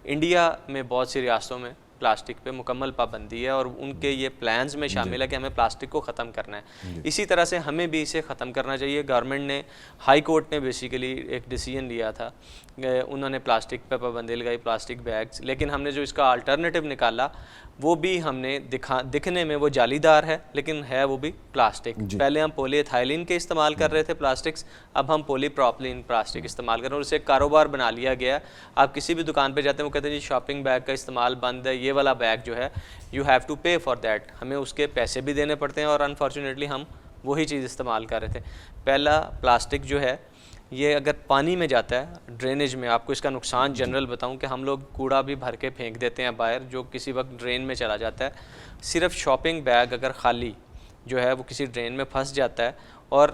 انڈیا میں بہت سی ریاستوں میں پلاسٹک پہ مکمل پابندی ہے اور ان کے یہ پلانز میں شامل ہے کہ ہمیں پلاسٹک کو ختم کرنا ہے. اسی طرح سے ہمیں بھی اسے ختم کرنا چاہیے. گورنمنٹ نے، ہائی کورٹ نے بیسیکلی ایک ڈیسیجن لیا تھا، انہوں نے پلاسٹک پہ پابندی لگائی، پلاسٹک بیگز، لیکن ہم نے جو اس کا آلٹرنیٹیو نکالا وہ بھی ہم نے دکھنے میں وہ جالی دار ہے لیکن ہے وہ بھی پلاسٹک. پہلے ہم پولی ایتھائلین کے استعمال کر رہے تھے پلاسٹکس، اب ہم پولی پروپلین پلاسٹک استعمال کر رہے ہیں اور اسے کاروبار بنا لیا گیا. آپ کسی بھی دکان پہ جاتے ہیں وہ کہتے ہیں جی شاپنگ بیگ کا استعمال بند ہے، یہ والا بیگ جو ہے you have to pay for that, ہمیں اس کے پیسے بھی دینے پڑتے ہیں اور انفارچونیٹلی ہم وہی چیز استعمال کر رہے تھے. پہلا پلاسٹک جو ہے یہ اگر پانی میں جاتا ہے ڈرینیج میں، آپ کو اس کا نقصان جنرل بتاؤں کہ ہم لوگ کوڑا بھی بھر کے پھینک دیتے ہیں باہر جو کسی وقت ڈرین میں چلا جاتا ہے. صرف شاپنگ بیگ اگر خالی جو ہے وہ کسی ڈرین میں پھنس جاتا ہے اور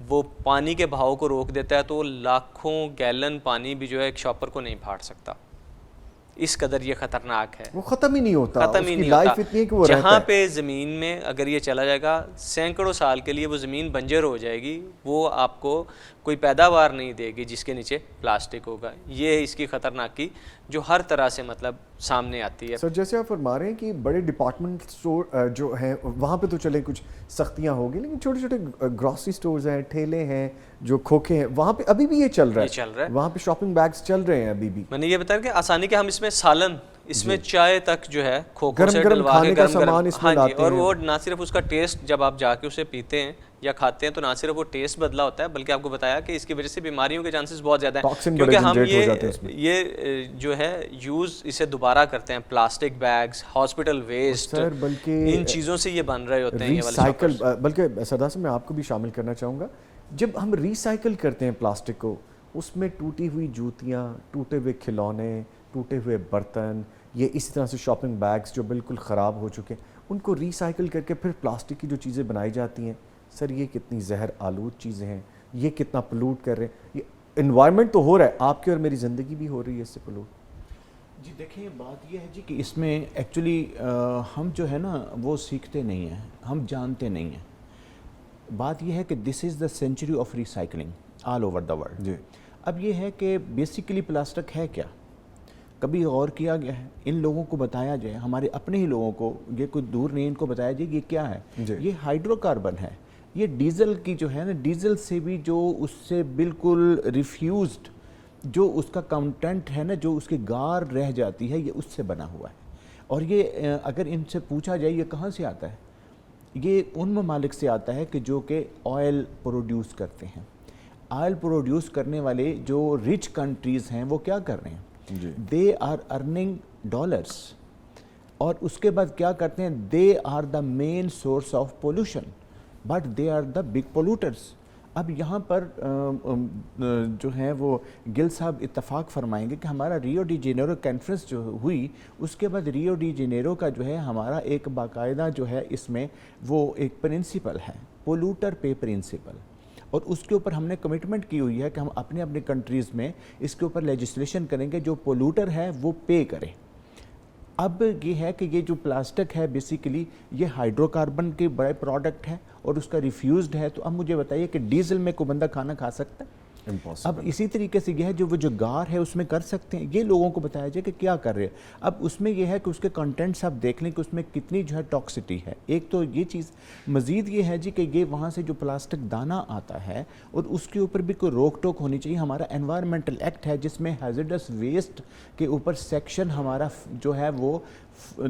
وہ پانی کے بہاؤ کو روک دیتا ہے تو لاکھوں گیلن پانی بھی جو ہے ایک شاپر کو نہیں پھاڑ سکتا. اس قدر یہ خطرناک ہے، وہ ختم ہی نہیں ہوتا، ختم ہی نہیں ہوتا. جہاں پہ زمین میں اگر یہ چلا جائے گا سینکڑوں سال کے لیے وہ زمین بنجر ہو جائے گی، وہ آپ کو کوئی پیداوار نہیں دے گی جس کے نیچے پلاسٹک ہوگا. یہ ہے اس کی خطرناکی جو ہر طرح سے مطلب سامنے آتی ہے. سر جیسے آپ فرما رہے ہیں کہ بڑے ڈپارٹمنٹ اسٹور جو ہیں وہاں پہ تو چلے کچھ سختیاں ہوگی، لیکن چھوٹے چھوٹے گروسری اسٹورز ہیں، ٹھیلے ہیں، جو کھوکھے ہیں، وہاں پہ ابھی بھی یہ چل رہا ہے. وہاں پہ شاپنگ بیگز چل رہے ہیں ابھی بھی. میں نے یہ بتایا کہ آسانی کہ ہم اس میں سالن، اس میں چائے تک جو ہے کھوکھوں سے گرم ڈلوا کھانے کے کا سامان اس میں لاتے ہیں. اور وہ نہ صرف اس کا ٹیسٹ جب آپ جا کے اسے پیتے ہیں یا کھاتے ہیں تو نہ صرف وہ ٹیسٹ بدلا ہوتا ہے بلکہ آپ کو بتایا کہ اس کی وجہ سے بیماریوں کے چانسز بہت زیادہ ہیں کیونکہ ہم یہ جو ہے یوز اسے دوبارہ کرتے ہیں. پلاسٹک بیگز، ہاسپٹل ویسٹ، ان چیزوں سے یہ بن رہے ہوتے ہیں یہ ریسائیکل. بلکہ سردار صاحب میں آپ کو بھی شامل کرنا چاہوں گا، جب ہم ریسائیکل کرتے ہیں پلاسٹک کو، اس میں ٹوٹی ہوئی جوتیاں، ٹوٹے ہوئے کھلونے، ٹوٹے ہوئے برتن، یہ اسی طرح سے شاپنگ بیگز جو بالکل خراب ہو چکے ہیں، ان کو ریسائیکل کر کے پھر پلاسٹک کی جو چیزیں بنائی جاتی ہیں، سر یہ کتنی زہر آلود چیزیں ہیں، یہ کتنا پلوٹ کر رہے ہیں. یہ انوائرمنٹ تو ہو رہا ہے، آپ کی اور میری زندگی بھی ہو رہی ہے اس سے پلوٹ. جی دیکھیں بات یہ ہے جی کہ اس میں ایکچولی ہم جو ہے نا وہ سیکھتے نہیں ہیں، ہم جانتے نہیں ہیں. بات یہ ہے کہ this is the century of recycling all over the world. جی اب یہ ہے کہ بیسیکلی پلاسٹک ہے کیا، کبھی غور کیا گیا ہے؟ ان لوگوں کو بتایا جائے، ہمارے اپنے ہی لوگوں کو، یہ کوئی دور نہیں، ان کو بتایا جائے یہ کیا ہے. یہ ہائیڈرو کاربن ہے، یہ ڈیزل کی جو ہے نا، ڈیزل سے بھی جو اس سے بالکل ریفیوزڈ جو اس کا کنٹینٹ ہے نا، جو اس کی گار رہ جاتی ہے، یہ اس سے بنا ہوا ہے. اور یہ اگر ان سے پوچھا جائے یہ کہاں سے آتا ہے، یہ ان ممالک سے آتا ہے کہ جو کہ آئل پروڈیوس کرتے ہیں. آئل پروڈیوس کرنے والے جو رچ کنٹریز ہیں وہ کیا کر رہے ہیں؟ دے آر ارننگ ڈالرس، اور اس کے بعد کیا کرتے ہیں؟ They are the main source of pollution but they are the big polluters. اب یہاں پر جو ہیں وہ گل صاحب اتفاق فرمائیں گے کہ ہمارا ریو ڈی جینیرو کانفرنس جو ہوئی، اس کے بعد ریو ڈی جینیرو کا جو ہے ہمارا ایک باقاعدہ جو ہے اس میں وہ ایک پرنسپل ہے، پولوٹر پے پرنسپل، اور اس کے اوپر ہم نے کمٹمنٹ کی ہوئی ہے کہ ہم اپنے اپنے کنٹریز میں اس کے اوپر لیجسلیشن کریں گے، جو پولوٹر ہے وہ پے کرے. اب یہ ہے کہ یہ جو پلاسٹک ہے بیسیکلی یہ ہائیڈرو کاربن کے بڑے پروڈکٹ ہے اور اس کا ریفیوزڈ ہے. تو اب مجھے بتائیے کہ ڈیزل میں کوئی بندہ کھانا کھا سکتا ہے؟ اب اسی طریقے سے یہ ہے جو وہ جو گار ہے اس میں کر سکتے ہیں. یہ لوگوں کو بتایا جائے کہ کیا کر رہے ہیں. اب اس میں یہ ہے کہ اس کے کنٹینٹس آپ دیکھ لیں کہ اس میں کتنی جو ہے ٹاکسٹی ہے. ایک تو یہ چیز، مزید یہ ہے جی کہ یہ وہاں سے جو پلاسٹک دانہ آتا ہے اور اس کے اوپر بھی کوئی روک ٹوک ہونی چاہیے. ہمارا انوائرمنٹل ایکٹ ہے جس میں ہیزرڈس ویسٹ کے اوپر سیکشن ہمارا جو ہے وہ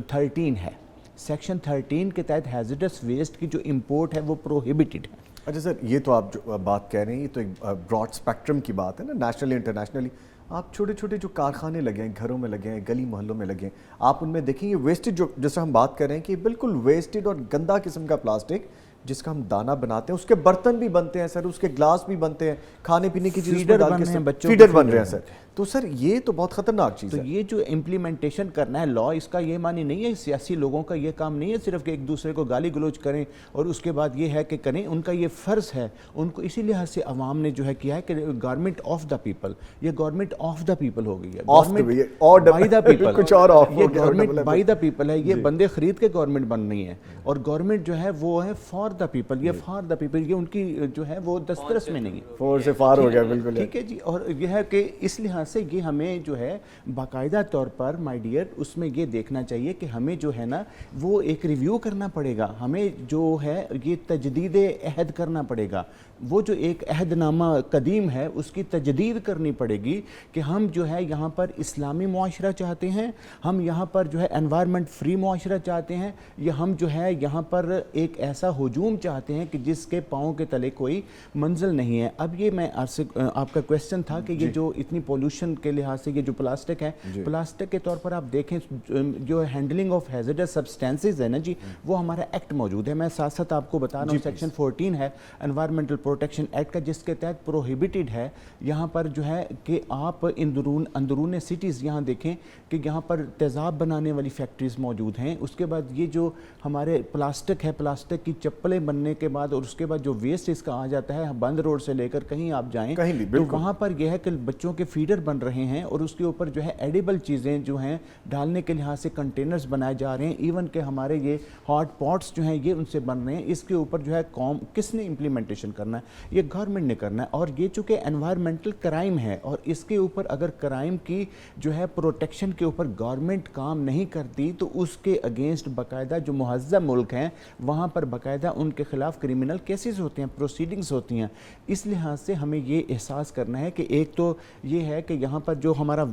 13 ہے. سیکشن 13 کے تحت ہیزرڈس ویسٹ کی جو امپورٹ ہے وہ پروہیبٹڈ ہے. اچھا سر، یہ تو آپ جو بات کہہ رہے ہیں یہ تو ایک براڈ اسپیکٹرم کی بات ہے نا، نیشنلی انٹرنیشنلی. آپ چھوٹے چھوٹے جو کارخانے لگے ہیں، گھروں میں لگے ہیں، گلی محلوں میں لگے ہیں، آپ ان میں دیکھیں یہ ویسٹڈ جو جیسے ہم بات کر رہے ہیں کہ بالکل ویسٹڈ اور گندا قسم کا پلاسٹک جس کا ہم دانا بناتے ہیں اس کے برتن بھی بنتے ہیں سر, اس کے گلاس بھی بنتے ہیں, کھانے پینے کی چیزیں فیڈر بن رہے ہیں, بچوں فیڈر بن رہے ہیں سر. تو سر یہ تو بہت خطرناک چیز تو ہے. یہ جو امپلیمنٹیشن کرنا ہے لا, اس کا یہ معنی نہیں ہے, سیاسی لوگوں کا یہ کام نہیں ہے صرف کہ ایک دوسرے کو گالی گلوچ کریں اور اس کے بعد یہ ہے کہ کریں, ان کا یہ فرض ہے. ان کو اسی لحاظ سے عوام نے جو ہے کیا ہے کہ گورنمنٹ آف دا پیپل, یہ government of the people who گئی ہے, گورنمنٹ بائی دا پیپل, کچھ اور آف ہو یہ گیا, گورنمنٹ بائی دا پیپل ہے, یہ بندے خرید کے گورنمنٹ بن رہی ہے, اور گورنمنٹ جو ہے وہ ہے فار دا پیپل, یہ فار دا پیپل, یہ ان کی جو ہے وہ دسترس میں نہیں ہے, فور سے فار ہو گیا بالکل. ٹھیک ہے جی. اور یہ ہے کہ اس لحاظ سے یہ ہمیں جو ہے باقاعدہ طور پر مائی ڈیئر اس میں یہ دیکھنا چاہیے کہ ہمیں جو ہے نا وہ ایک ریویو کرنا پڑے گا, ہمیں جو ہے یہ تجدید عہد کرنا پڑے گا. وہ جو ایک عہد نامہ قدیم ہے اس کی تجدید کرنی پڑے گی کہ ہم جو ہے یہاں پر اسلامی معاشرہ چاہتے ہیں, ہم یہاں پر جو ہے انوائرمنٹ فری معاشرہ چاہتے ہیں, یا ہم جو ہے یہاں پر ایک ایسا ہجوم چاہتے ہیں کہ جس کے پاؤں کے تلے کوئی منزل نہیں ہے. اب یہ میں آپ کا کویسچن تھا کہ یہ جو اتنی پولوشن کے لحاظ سے یہ جو پلاسٹک ہے, پلاسٹک کے طور پر آپ دیکھیں جو ہینڈلنگ آف ہیزرڈس سبسٹینسز ہے نا جی, وہ ہمارا ایکٹ موجود ہے. میں ساتھ ساتھ آپ کو بتا رہا ہوں سیکشن 14 ہے انوائرمنٹل پروٹیکشن ایکٹ کا, جس کے تحت پروہیبٹڈ ہے یہاں پر جو ہے کہ آپ اندرون سٹیز یہاں دیکھیں کہ یہاں پر تیزاب بنانے والی فیکٹریز موجود ہیں. اس کے بعد یہ جو ہمارے پلاسٹک ہے, پلاسٹک کی چپلیں بننے کے بعد اور اس کے بعد جو ویسٹ اس کا آ جاتا ہے بند روڈ سے لے کر کہیں آپ جائیں تو وہاں پر یہ ہے کہ بچوں کے فیڈر بن رہے ہیں اور اس کے اوپر جو ہے ایڈیبل چیزیں جو ہیں ڈالنے کے لحاظ سے کنٹینرز بنائے جا رہے ہیں. ایون کہ ہمارے یہ ہاٹ پاٹس جو ہیں یہ ان سے بن رہے ہیں. اس کے اوپر جو ہے قوم کس نے امپلیمنٹیشن کرنا ہے, یہ گورنمنٹ نے کرنا ہے. اور یہ چونکہ انوائرمنٹل کرائم ہے اور اس کے اوپر اگر کرائم کی جو ہے پروٹیکشن کے اوپر گورنمنٹ کام نہیں کرتی تو اس کے اگینسٹ باقاعدہ جو مہذب ملک ہیں وہاں پر باقاعدہ ان کے خلاف کرمنل کیسز ہوتے ہیں, پروسیڈنگز ہوتی ہیں. اس لحاظ سے ہمیں یہ احساس کرنا ہے کہ ایک تو یہ ہے کہ یہاں پر جو ہمارا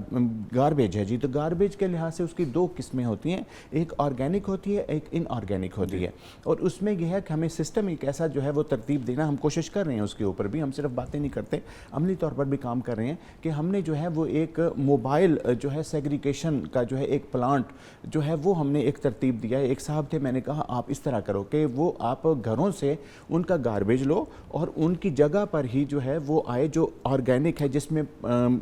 گاربیج ہے جی, تو گاربیج کے لحاظ سے اس کی دو قسمیں ہوتی ہیں, ایک آرگینک ہوتی ہے, ایک ان آرگینک ہوتی ہے. اور اس میں یہ ہے کہ ہمیں سسٹم ایک ایسا جو ہے وہ ترتیب دینا, ہم کوشش کر رہے ہیں اس کے اوپر بھی, ہم صرف باتیں نہیں کرتے, عملی طور پر بھی کام کر رہے ہیں کہ ہم نے جو ہے وہ ایک موبائل جو ہے سیگریگیشن کا جو ہے ایک پلانٹ جو ہے وہ ہم نے ایک ترتیب دیا ہے. ایک صاحب تھے, میں نے کہا آپ اس طرح کرو کہ وہ آپ گھروں سے ان کا گاربیج لو اور ان کی جگہ پر ہی جو ہے وہ آئے جو آرگینک ہے, جس میں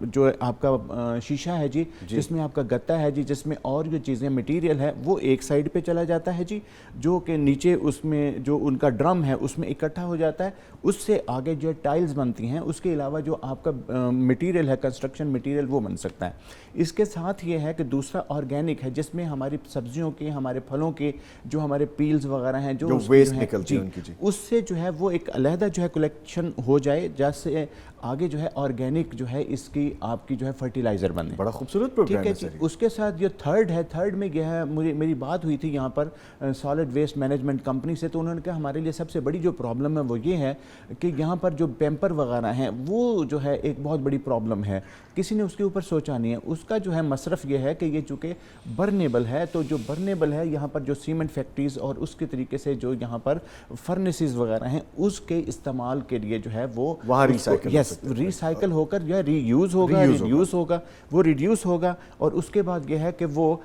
جو آپ کا شیشہ ہے جی, جس میں آپ کا گتا ہے جی, جس میں اور جو چیزیں مٹیریل ہے وہ ایک سائڈ پہ چلا جاتا ہے جی, جو کہ نیچے اس میں جو ان کا ڈرم ہے اس میں اکٹھا ہو جاتا ہے. اس سے آگے جو ٹائلز بنتی ہیں, اس کے علاوہ جو آپ کا مٹیریل ہے کنسٹرکشن مٹیریل وہ بن سکتا ہے. اس کے ساتھ یہ ہے کہ دوسرا آرگینک ہے جس میں ہماری سبزیوں کے, ہمارے پھلوں کے جو ہمارے پیلز وغیرہ ہیں جو ویسٹ نکلتی ہیں ان کی, اس سے جو ہے وہ ایک علیحدہ جو ہے کلیکشن ہو جائے, جیسے آگے جو ہے آرگینک جو ہے اس کی آپ کی جو ہے فرٹیلائزر بنے. بڑا خوبصورت پروگرام ہے جی. اس کے ساتھ جو تھرڈ ہے, تھرڈ میں یہ ہے, میری بات ہوئی تھی یہاں پر سالڈ ویسٹ مینجمنٹ کمپنی سے, تو انہوں نے کہا ہمارے لیے سب سے بڑی جو پرابلم ہے وہ یہ ہے کہ یہاں پر جو پیمپر وغیرہ ہیں وہ جو ہے ایک بہت بڑی پرابلم ہے, کسی نے اس کے اوپر سوچا نہیں ہے. اس کا جو ہے مصرف یہ ہے کہ یہ چونکہ برنیبل ہے, تو جو برنیبل ہے یہاں پر جو سیمنٹ فیکٹریز اور اس کے طریقے سے جو یہاں پر فرنسز وغیرہ ہیں اس کے استعمال کے لیے جو ہے وہ وہاں ریسائکل ہو کر یا ری یوز ہوگا, ریڈیوس ہوگا, وہ ریڈیوس ہوگا, اور اس کے بعد یہ ہے کہ وہ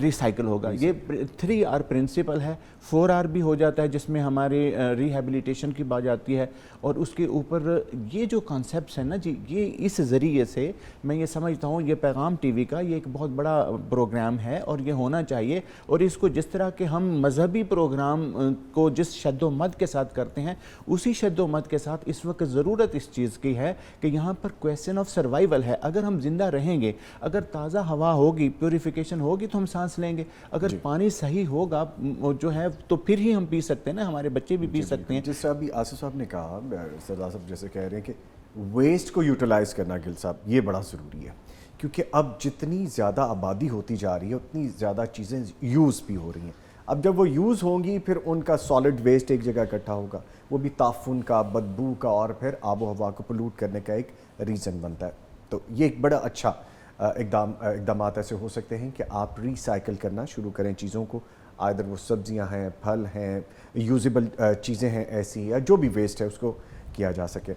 ریسائکل ہوگا. یہ 3R پرنسپل ہے. 4R بھی ہو جاتا ہے جس میں ہمارے ریہیبلیٹیشن کی بات آتی ہے, اور اس کے اوپر یہ جو کانسیپٹس ہیں نا جی, یہ اس ذریعے سے میں یہ سمجھتا ہوں یہ پیغام ٹی وی کا یہ ایک بہت بڑا پروگرام ہے اور یہ ہونا چاہیے. اور اس کو جس طرح کہ ہم مذہبی پروگرام کو جس شد و مد کے ساتھ کرتے ہیں, اسی شد و مد کے ساتھ اس وقت ضرورت اس چیز کی ہے کہ یہاں پر کویسچن آف سروائیول ہے. اگر ہم زندہ رہیں گے, اگر تازہ ہوا ہوگی, پیوریفیکیشن ہوگی تو ہم سانس لیں گے, اگر پانی صحیح ہوگا جو ہے تو پھر ہی ہم پی سکتے ہیں نا, ہمارے بچے بھی پی سکتے ہیں. جس سے ابھی آصف صاحب نے کہا, سردار صاحب جیسے کہہ رہے ہیں کہ ویسٹ کو یوٹیلائز کرنا گل صاحب یہ بڑا ضروری ہے, کیونکہ اب جتنی زیادہ آبادی ہوتی جا رہی ہے اتنی زیادہ چیزیں یوز بھی ہو رہی ہیں. اب جب وہ یوز ہوں گی پھر ان کا سالڈ ویسٹ ایک جگہ اکٹھا ہوگا, وہ بھی تعفن کا, بدبو کا, اور پھر آب و ہوا کو پلوٹ کرنے کا ایک ریزن بنتا ہے. تو یہ ایک بڑا اچھا اقدامات ایسے ہو سکتے ہیں کہ آپ ریسائکل کرنا شروع کریں چیزوں کو, آئدر وہ سبزیاں ہیں, پھل ہیں, یوزیبل چیزیں ہیں ایسی, یا جو بھی ویسٹ ہے اس کو کیا جا سکے.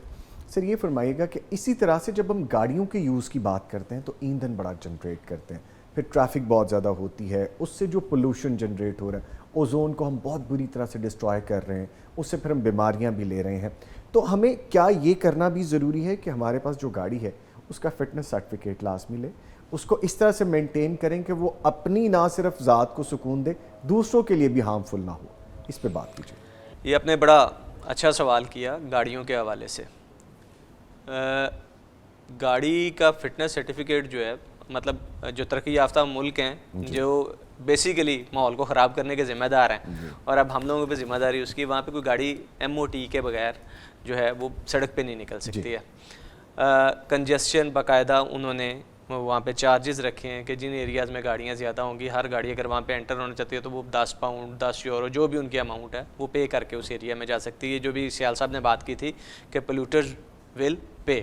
سر یہ فرمائیے گا کہ اسی طرح سے جب ہم گاڑیوں کے یوز کی بات کرتے ہیں تو ایندھن بڑا جنریٹ کرتے ہیں, پھر ٹریفک بہت زیادہ ہوتی ہے, اس سے جو پولوشن جنریٹ ہو رہا ہے, اوزون کو ہم بہت بری طرح سے ڈسٹرائے کر رہے ہیں, اس سے پھر ہم بیماریاں بھی لے رہے ہیں. تو ہمیں کیا یہ کرنا بھی ضروری ہے کہ ہمارے پاس جو گاڑی ہے اس کا فٹنس سرٹیفکیٹ لازمی لے, اس کو اس طرح سے مینٹین کریں کہ وہ اپنی نہ صرف ذات کو سکون دے, دوسروں کے لیے بھی ہارمفل نہ ہو؟ اس پہ بات کیجیے. یہ آپ نے بڑا اچھا سوال کیا گاڑیوں کے حوالے سے. گاڑی کا فٹنس سرٹیفکیٹ جو ہے, مطلب جو ترقی یافتہ ملک ہیں جو بیسیکلی ماحول کو خراب کرنے کے ذمہ دار ہیں, اور اب ہم لوگوں پہ ذمہ داری اس کی, وہاں پہ کوئی گاڑی MOT کے بغیر جو ہے وہ سڑک پہ نہیں نکل سکتی ہے. کنجسشن باقاعدہ انہوں نے وہاں پہ چارجز رکھے ہیں کہ جن ایریاز میں گاڑیاں زیادہ ہوں گی, ہر گاڑی اگر وہاں پہ انٹر ہونا چاہتی ہے تو وہ 10 پاؤنڈ 10 یورو جو بھی ان کی اماؤنٹ ہے وہ پے کر کے اس ایریا میں جا سکتی ہے. جو بھی سیال صاحب نے بات کی تھی کہ پولوٹر ول پے,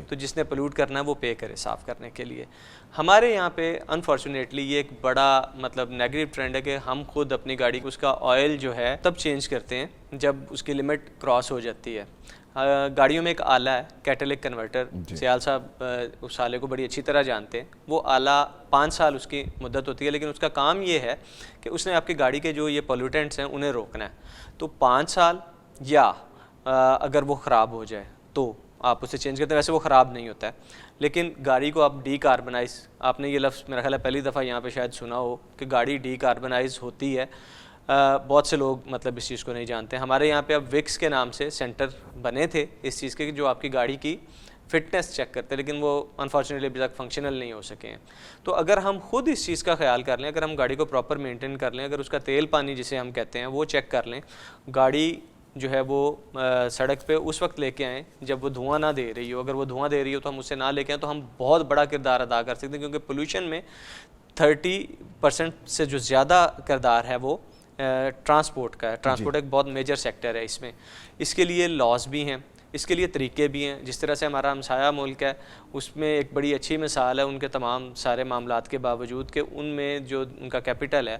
تو جس نے پولوٹ کرنا ہے وہ پے کرے صاف کرنے کے لیے. ہمارے یہاں پہ انفارچونیٹلی یہ ایک بڑا مطلب نیگیٹو ٹرینڈ ہے کہ ہم خود اپنی گاڑی کو اس کا آئل جو ہے تب چینج کرتے ہیں جب اس کی لمٹ کراس ہو جاتی ہے. گاڑیوں میں ایک آلہ ہے کیٹلک کنورٹر, سیال صاحب اس آلے کو بڑی اچھی طرح جانتے ہیں. وہ آلہ 5 سال اس کی مدت ہوتی ہے, لیکن اس کا کام یہ ہے کہ اس نے آپ کی گاڑی کے جو یہ پولوٹنٹس ہیں انہیں روکنا ہے. تو 5 سال یا اگر وہ خراب ہو جائے تو آپ اسے چینج کرتے ہیں. ویسے وہ خراب نہیں ہوتا ہے, لیکن گاڑی کو آپ ڈی کاربنائز, آپ نے یہ لفظ میرا خیال ہے پہلی دفعہ یہاں پہ شاید سنا ہو کہ گاڑی ڈی کاربنائز ہوتی ہے. بہت سے لوگ مطلب اس چیز کو نہیں جانتے. ہمارے یہاں پہ اب وکس کے نام سے سینٹر بنے تھے اس چیز کے جو آپ کی گاڑی کی فٹنس چیک کرتے, لیکن وہ انفارچونیٹلی ابھی تک فنکشنل نہیں ہو سکے ہیں. تو اگر ہم خود اس چیز کا خیال کر لیں, اگر ہم گاڑی کو پراپر مینٹین کر لیں, اگر اس کا تیل پانی جسے ہم کہتے ہیں وہ چیک کر لیں, گاڑی جو ہے وہ سڑک پہ اس وقت لے کے آئیں جب وہ دھواں نہ دے رہی ہو. اگر وہ دھواں دے رہی ہو تو ہم اسے نہ لے کے آئیں, تو ہم بہت بڑا کردار ادا کر سکتے ہیں, کیونکہ پولوشن میں 30% سے جو زیادہ کردار ہے وہ ٹرانسپورٹ کا ہے. ٹرانسپورٹ ایک بہت میجر سیکٹر ہے اس میں. اس کے لیے لاز بھی ہیں, اس کے لیے طریقے بھی ہیں. جس طرح سے ہمارا ہمسایہ ملک ہے اس میں ایک بڑی اچھی مثال ہے ان کے تمام سارے معاملات کے باوجود کہ ان میں جو ان کا کیپٹل ہے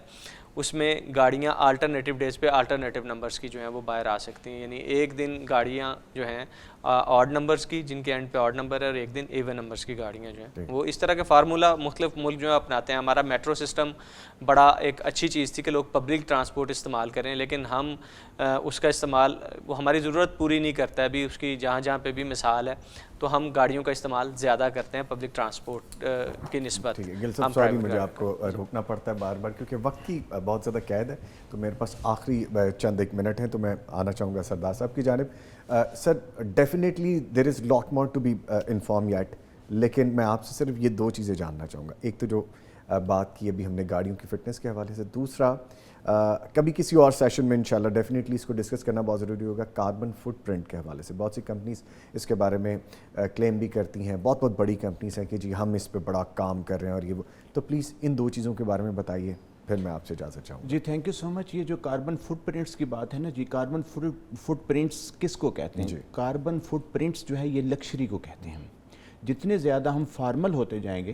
اس میں گاڑیاں آلٹرنیٹیو ڈیز پہ آلٹرنیٹیو نمبرز کی جو ہیں وہ باہر آ سکتی ہیں. یعنی ایک دن گاڑیاں جو ہیں آڈ نمبرز کی جن کے اینڈ پہ آڈ نمبر ہے, اور ایک دن ایون نمبرز کی گاڑیاں جو ہیں وہ اس طرح کے فارمولا مختلف ملک جو ہیں اپناتے ہیں. ہمارا میٹرو سسٹم بڑا ایک اچھی چیز تھی کہ لوگ پبلک ٹرانسپورٹ استعمال کریں, لیکن ہم اس کا استعمال وہ ہماری ضرورت پوری نہیں کرتا ہے. ابھی اس کی جہاں جہاں پہ بھی مثال ہے تو ہم گاڑیوں کا استعمال زیادہ کرتے ہیں پبلک ٹرانسپورٹ کی نسبت. گل صاحب سوری مجھے آپ کو روکنا پڑتا ہے بار بار کیونکہ وقت کی بہت زیادہ قید ہے, تو میرے پاس آخری چند ایک منٹ ہیں, تو میں آنا چاہوں گا سردار صاحب کی جانب. Sir definitely there is lot more to be inform yet, لیکن میں آپ سے صرف یہ 2 چیزیں جاننا چاہوں گا. ایک تو جو بات کی ابھی ہم نے گاڑیوں کی فٹنس کے حوالے سے, دوسرا کبھی کسی اور سیشن میں انشاءاللہ ڈیفینیٹلی اس کو ڈسکس کرنا بہت ضروری ہوگا, کاربن فٹ پرنٹ کے حوالے سے. بہت سی کمپنیز اس کے بارے میں کلیم بھی کرتی ہیں, بہت بہت بڑی کمپنیز ہیں کہ جی ہم اس پہ بڑا کام کر رہے ہیں اور یہ وہ. تو پلیز ان 2 چیزوں کے بارے میں بتائیے, پھر میں آپ سے اجازت چاہوں گا. جی تھینک یو سو مچ. یہ جو کاربن فٹ پرنٹس کی بات ہے نا جی, کاربن فٹ پرنٹس کس کو کہتے ہیں؟ کاربن فٹ پرنٹس جو ہے یہ لکشری کو کہتے ہیں. جتنے زیادہ ہم فارمل ہوتے جائیں گے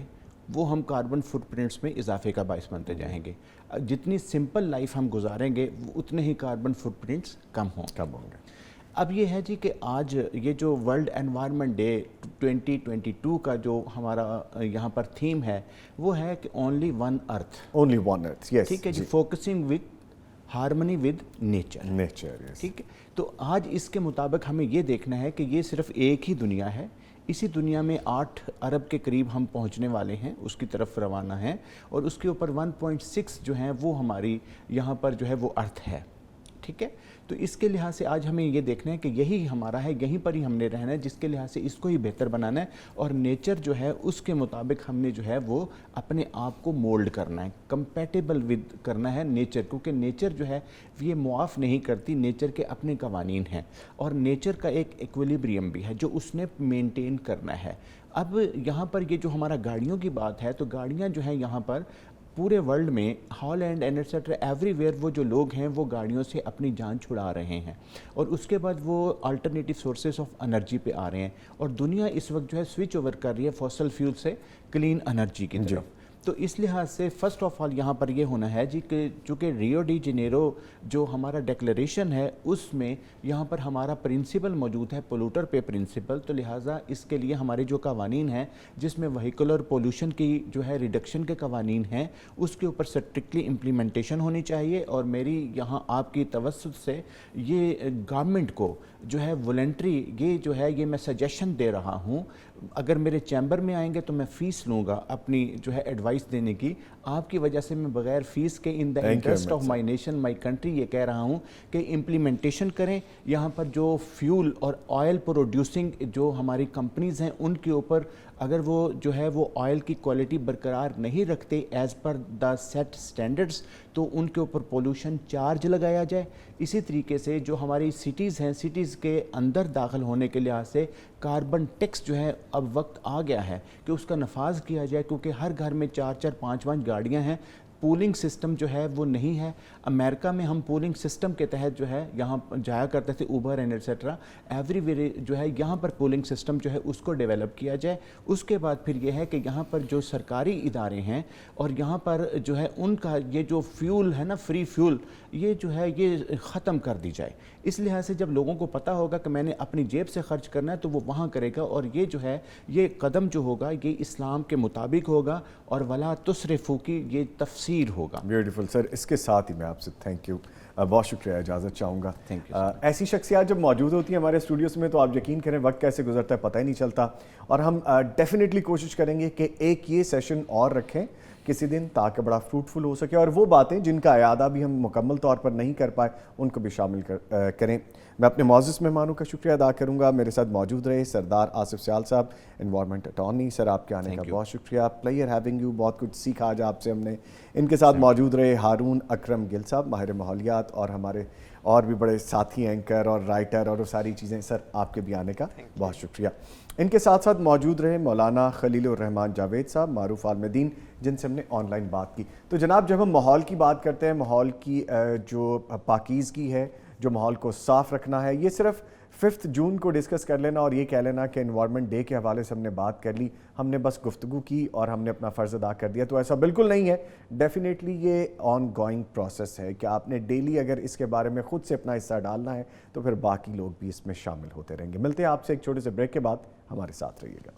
وہ ہم کاربن فٹ پرنٹس میں اضافے کا باعث بنتے جائیں گے. جتنی سمپل لائف ہم گزاریں گے اتنے ہی کاربن فٹ پرنٹس کم ہوں گے. اب یہ ہے جی کہ آج یہ جو ورلڈ انوائرمنٹ ڈے 2022 کا جو ہمارا یہاں پر تھیم ہے وہ ہے کہ اونلی ون ارتھ. یس ٹھیک ہے جی, focusing with harmony with nature. ٹھیک ہے, تو آج اس کے مطابق ہمیں یہ دیکھنا ہے کہ یہ صرف ایک ہی دنیا ہے. اسی دنیا میں 8 ارب کے قریب ہم پہنچنے والے ہیں, اس کی طرف روانہ ہیں, اور اس کے اوپر 1.6 جو ہیں وہ ہماری یہاں پر جو ہے وہ ارتھ ہے. ٹھیک ہے, تو اس کے لحاظ سے آج ہمیں یہ دیکھنا ہے کہ یہی ہمارا ہے, یہیں پر ہی ہم نے رہنا ہے, جس کے لحاظ سے اس کو ہی بہتر بنانا ہے, اور نیچر جو ہے اس کے مطابق ہم نے جو ہے وہ اپنے آپ کو مولڈ کرنا ہے, کمپیٹیبل ود کرنا ہے نیچر, کیونکہ نیچر جو ہے یہ معاف نہیں کرتی. نیچر کے اپنے قوانین ہیں اور نیچر کا ایک ایکویلیبریم بھی ہے جو اس نے مینٹین کرنا ہے. اب یہاں پر یہ جو ہمارا گاڑیوں کی بات ہے, تو گاڑیاں جو ہیں یہاں پر پورے ورلڈ میں Holland and et cetera every where وہ جو لوگ ہیں وہ گاڑیوں سے اپنی جان چھڑا رہے ہیں, اور اس کے بعد وہ الٹرنیٹیو سورسز آف انرجی پہ آ رہے ہیں, اور دنیا اس وقت جو ہے سوئچ اوور کر رہی ہے فوسل فیول سے کلین انرجی کی طرف. تو اس لحاظ سے فرسٹ آف آل یہاں پر یہ ہونا ہے جی کہ چونکہ ریو ڈی جنیرو جو ہمارا ڈیکلریشن ہے اس میں یہاں پر ہمارا پرنسپل موجود ہے پولوٹر پے پرنسپل، تو لہٰذا اس کے لیے ہمارے جو قوانین ہیں جس میں وہیکولر پولوشن کی جو ہے ریڈکشن کے قوانین ہیں اس کے اوپر سٹرکٹلی امپلیمنٹیشن ہونی چاہیے، اور میری یہاں آپ کی توسط سے یہ گورنمنٹ کو جو ہے والنٹری یہ جو ہے یہ میں سجیشن دے رہا ہوں، اگر میرے چیمبر میں آئیں گے تو میں فیس لوں گا اپنی جو ہے ایڈوائس دینے کی، آپ کی وجہ سے میں بغیر فیس کے in the interest of my nation my country یہ کہہ رہا ہوں کہ امپلیمنٹیشن کریں۔ یہاں پر جو فیول اور آئل پروڈیوسنگ جو ہماری کمپنیز ہیں ان کے اوپر اگر وہ جو ہے وہ آئل کی کوالٹی برقرار نہیں رکھتے as per the set standards تو ان کے اوپر پولوشن چارج لگایا جائے۔ اسی طریقے سے جو ہماری سٹیز ہیں سٹیز کے اندر داخل ہونے کے لحاظ سے کاربن ٹیکس جو ہے اب وقت آ گیا ہے کہ اس کا نفاذ کیا جائے، کیونکہ ہر گھر میں 4 5 گاڑیاں ہیں، پولنگ سسٹم جو ہے وہ نہیں ہے۔ امریکہ میں ہم پولنگ سسٹم کے تحت جو ہے یہاں جایا کرتے تھے Uber and et cetera, every where جو ہے یہاں پر پولنگ سسٹم جو ہے اس کو ڈیولپ کیا جائے۔ اس کے بعد پھر یہ ہے کہ یہاں پر جو سرکاری ادارے ہیں اور یہاں پر جو ہے ان کا یہ جو فیول ہے نا فری فیول یہ جو ہے یہ ختم کر دی جائے۔ اس لحاظ سے جب لوگوں کو پتہ ہوگا کہ میں نے اپنی جیب سے خرچ کرنا ہے تو وہ وہاں کرے گا، اور یہ جو ہے یہ قدم جو ہوگا یہ اسلام کے مطابق ہوگا اور ولا تسرفوا کی یہ تفسیر ہوگا۔ بیوٹیفل سر، اس کے ساتھ ہی میں آپ سے تھینک یو بہت شکریہ اجازت چاہوں گا۔ Thank you, ایسی شخصیات جب موجود ہوتی ہیں ہمارے اسٹوڈیوز میں تو آپ یقین کریں وقت کیسے گزرتا ہے پتہ ہی نہیں چلتا، اور ہم ڈیفینیٹلی کوشش کریں گے کہ ایک یہ سیشن اور رکھیں کسی دن تاکہ بڑا فروٹفل ہو سکے، اور وہ باتیں جن کا اعادہ بھی ہم مکمل طور پر نہیں کر پائے ان کو بھی شامل کریں۔ میں اپنے معزز مہمانوں کا شکریہ ادا کروں گا، میرے ساتھ موجود رہے سردار آصف سیال صاحب انوائرمنٹ اٹارنی، سر آپ کے آنے کا بہت شکریہ، پلیئر ہیونگ یو، بہت کچھ سیکھا آج آپ سے ہم نے۔ ان کے ساتھ موجود رہے ہارون اکرم گل صاحب ماہر ماحولیات، اور ہمارے اور بھی بڑے ساتھی اینکر اور رائٹر اور وہ ساری چیزیں، سر آپ کے بھی آنے کا بہت شکریہ۔ ان کے ساتھ ساتھ موجود رہے مولانا خلیل الرحمان جاوید صاحب معروف عالم دین جن سے ہم نے آن لائن بات کی۔ تو جناب جب ہم ماحول کی بات کرتے ہیں، ماحول کی جو پاکیزگی ہے، جو ماحول کو صاف رکھنا ہے، یہ صرف 5 جون کو ڈسکس کر لینا اور یہ کہہ لینا کہ انوائرمنٹ ڈے کے حوالے سے ہم نے بات کر لی، ہم نے بس گفتگو کی اور ہم نے اپنا فرض ادا کر دیا، تو ایسا بالکل نہیں ہے۔ ڈیفینیٹلی یہ آن گوئنگ پروسیس ہے کہ آپ نے ڈیلی اگر اس کے بارے میں خود سے اپنا حصہ ڈالنا ہے تو پھر باقی لوگ بھی اس میں شامل ہوتے رہیں گے۔ ملتے ہیں آپ سے ایک چھوٹے سے بریک کے بعد، ہمارے ساتھ رہیے گا۔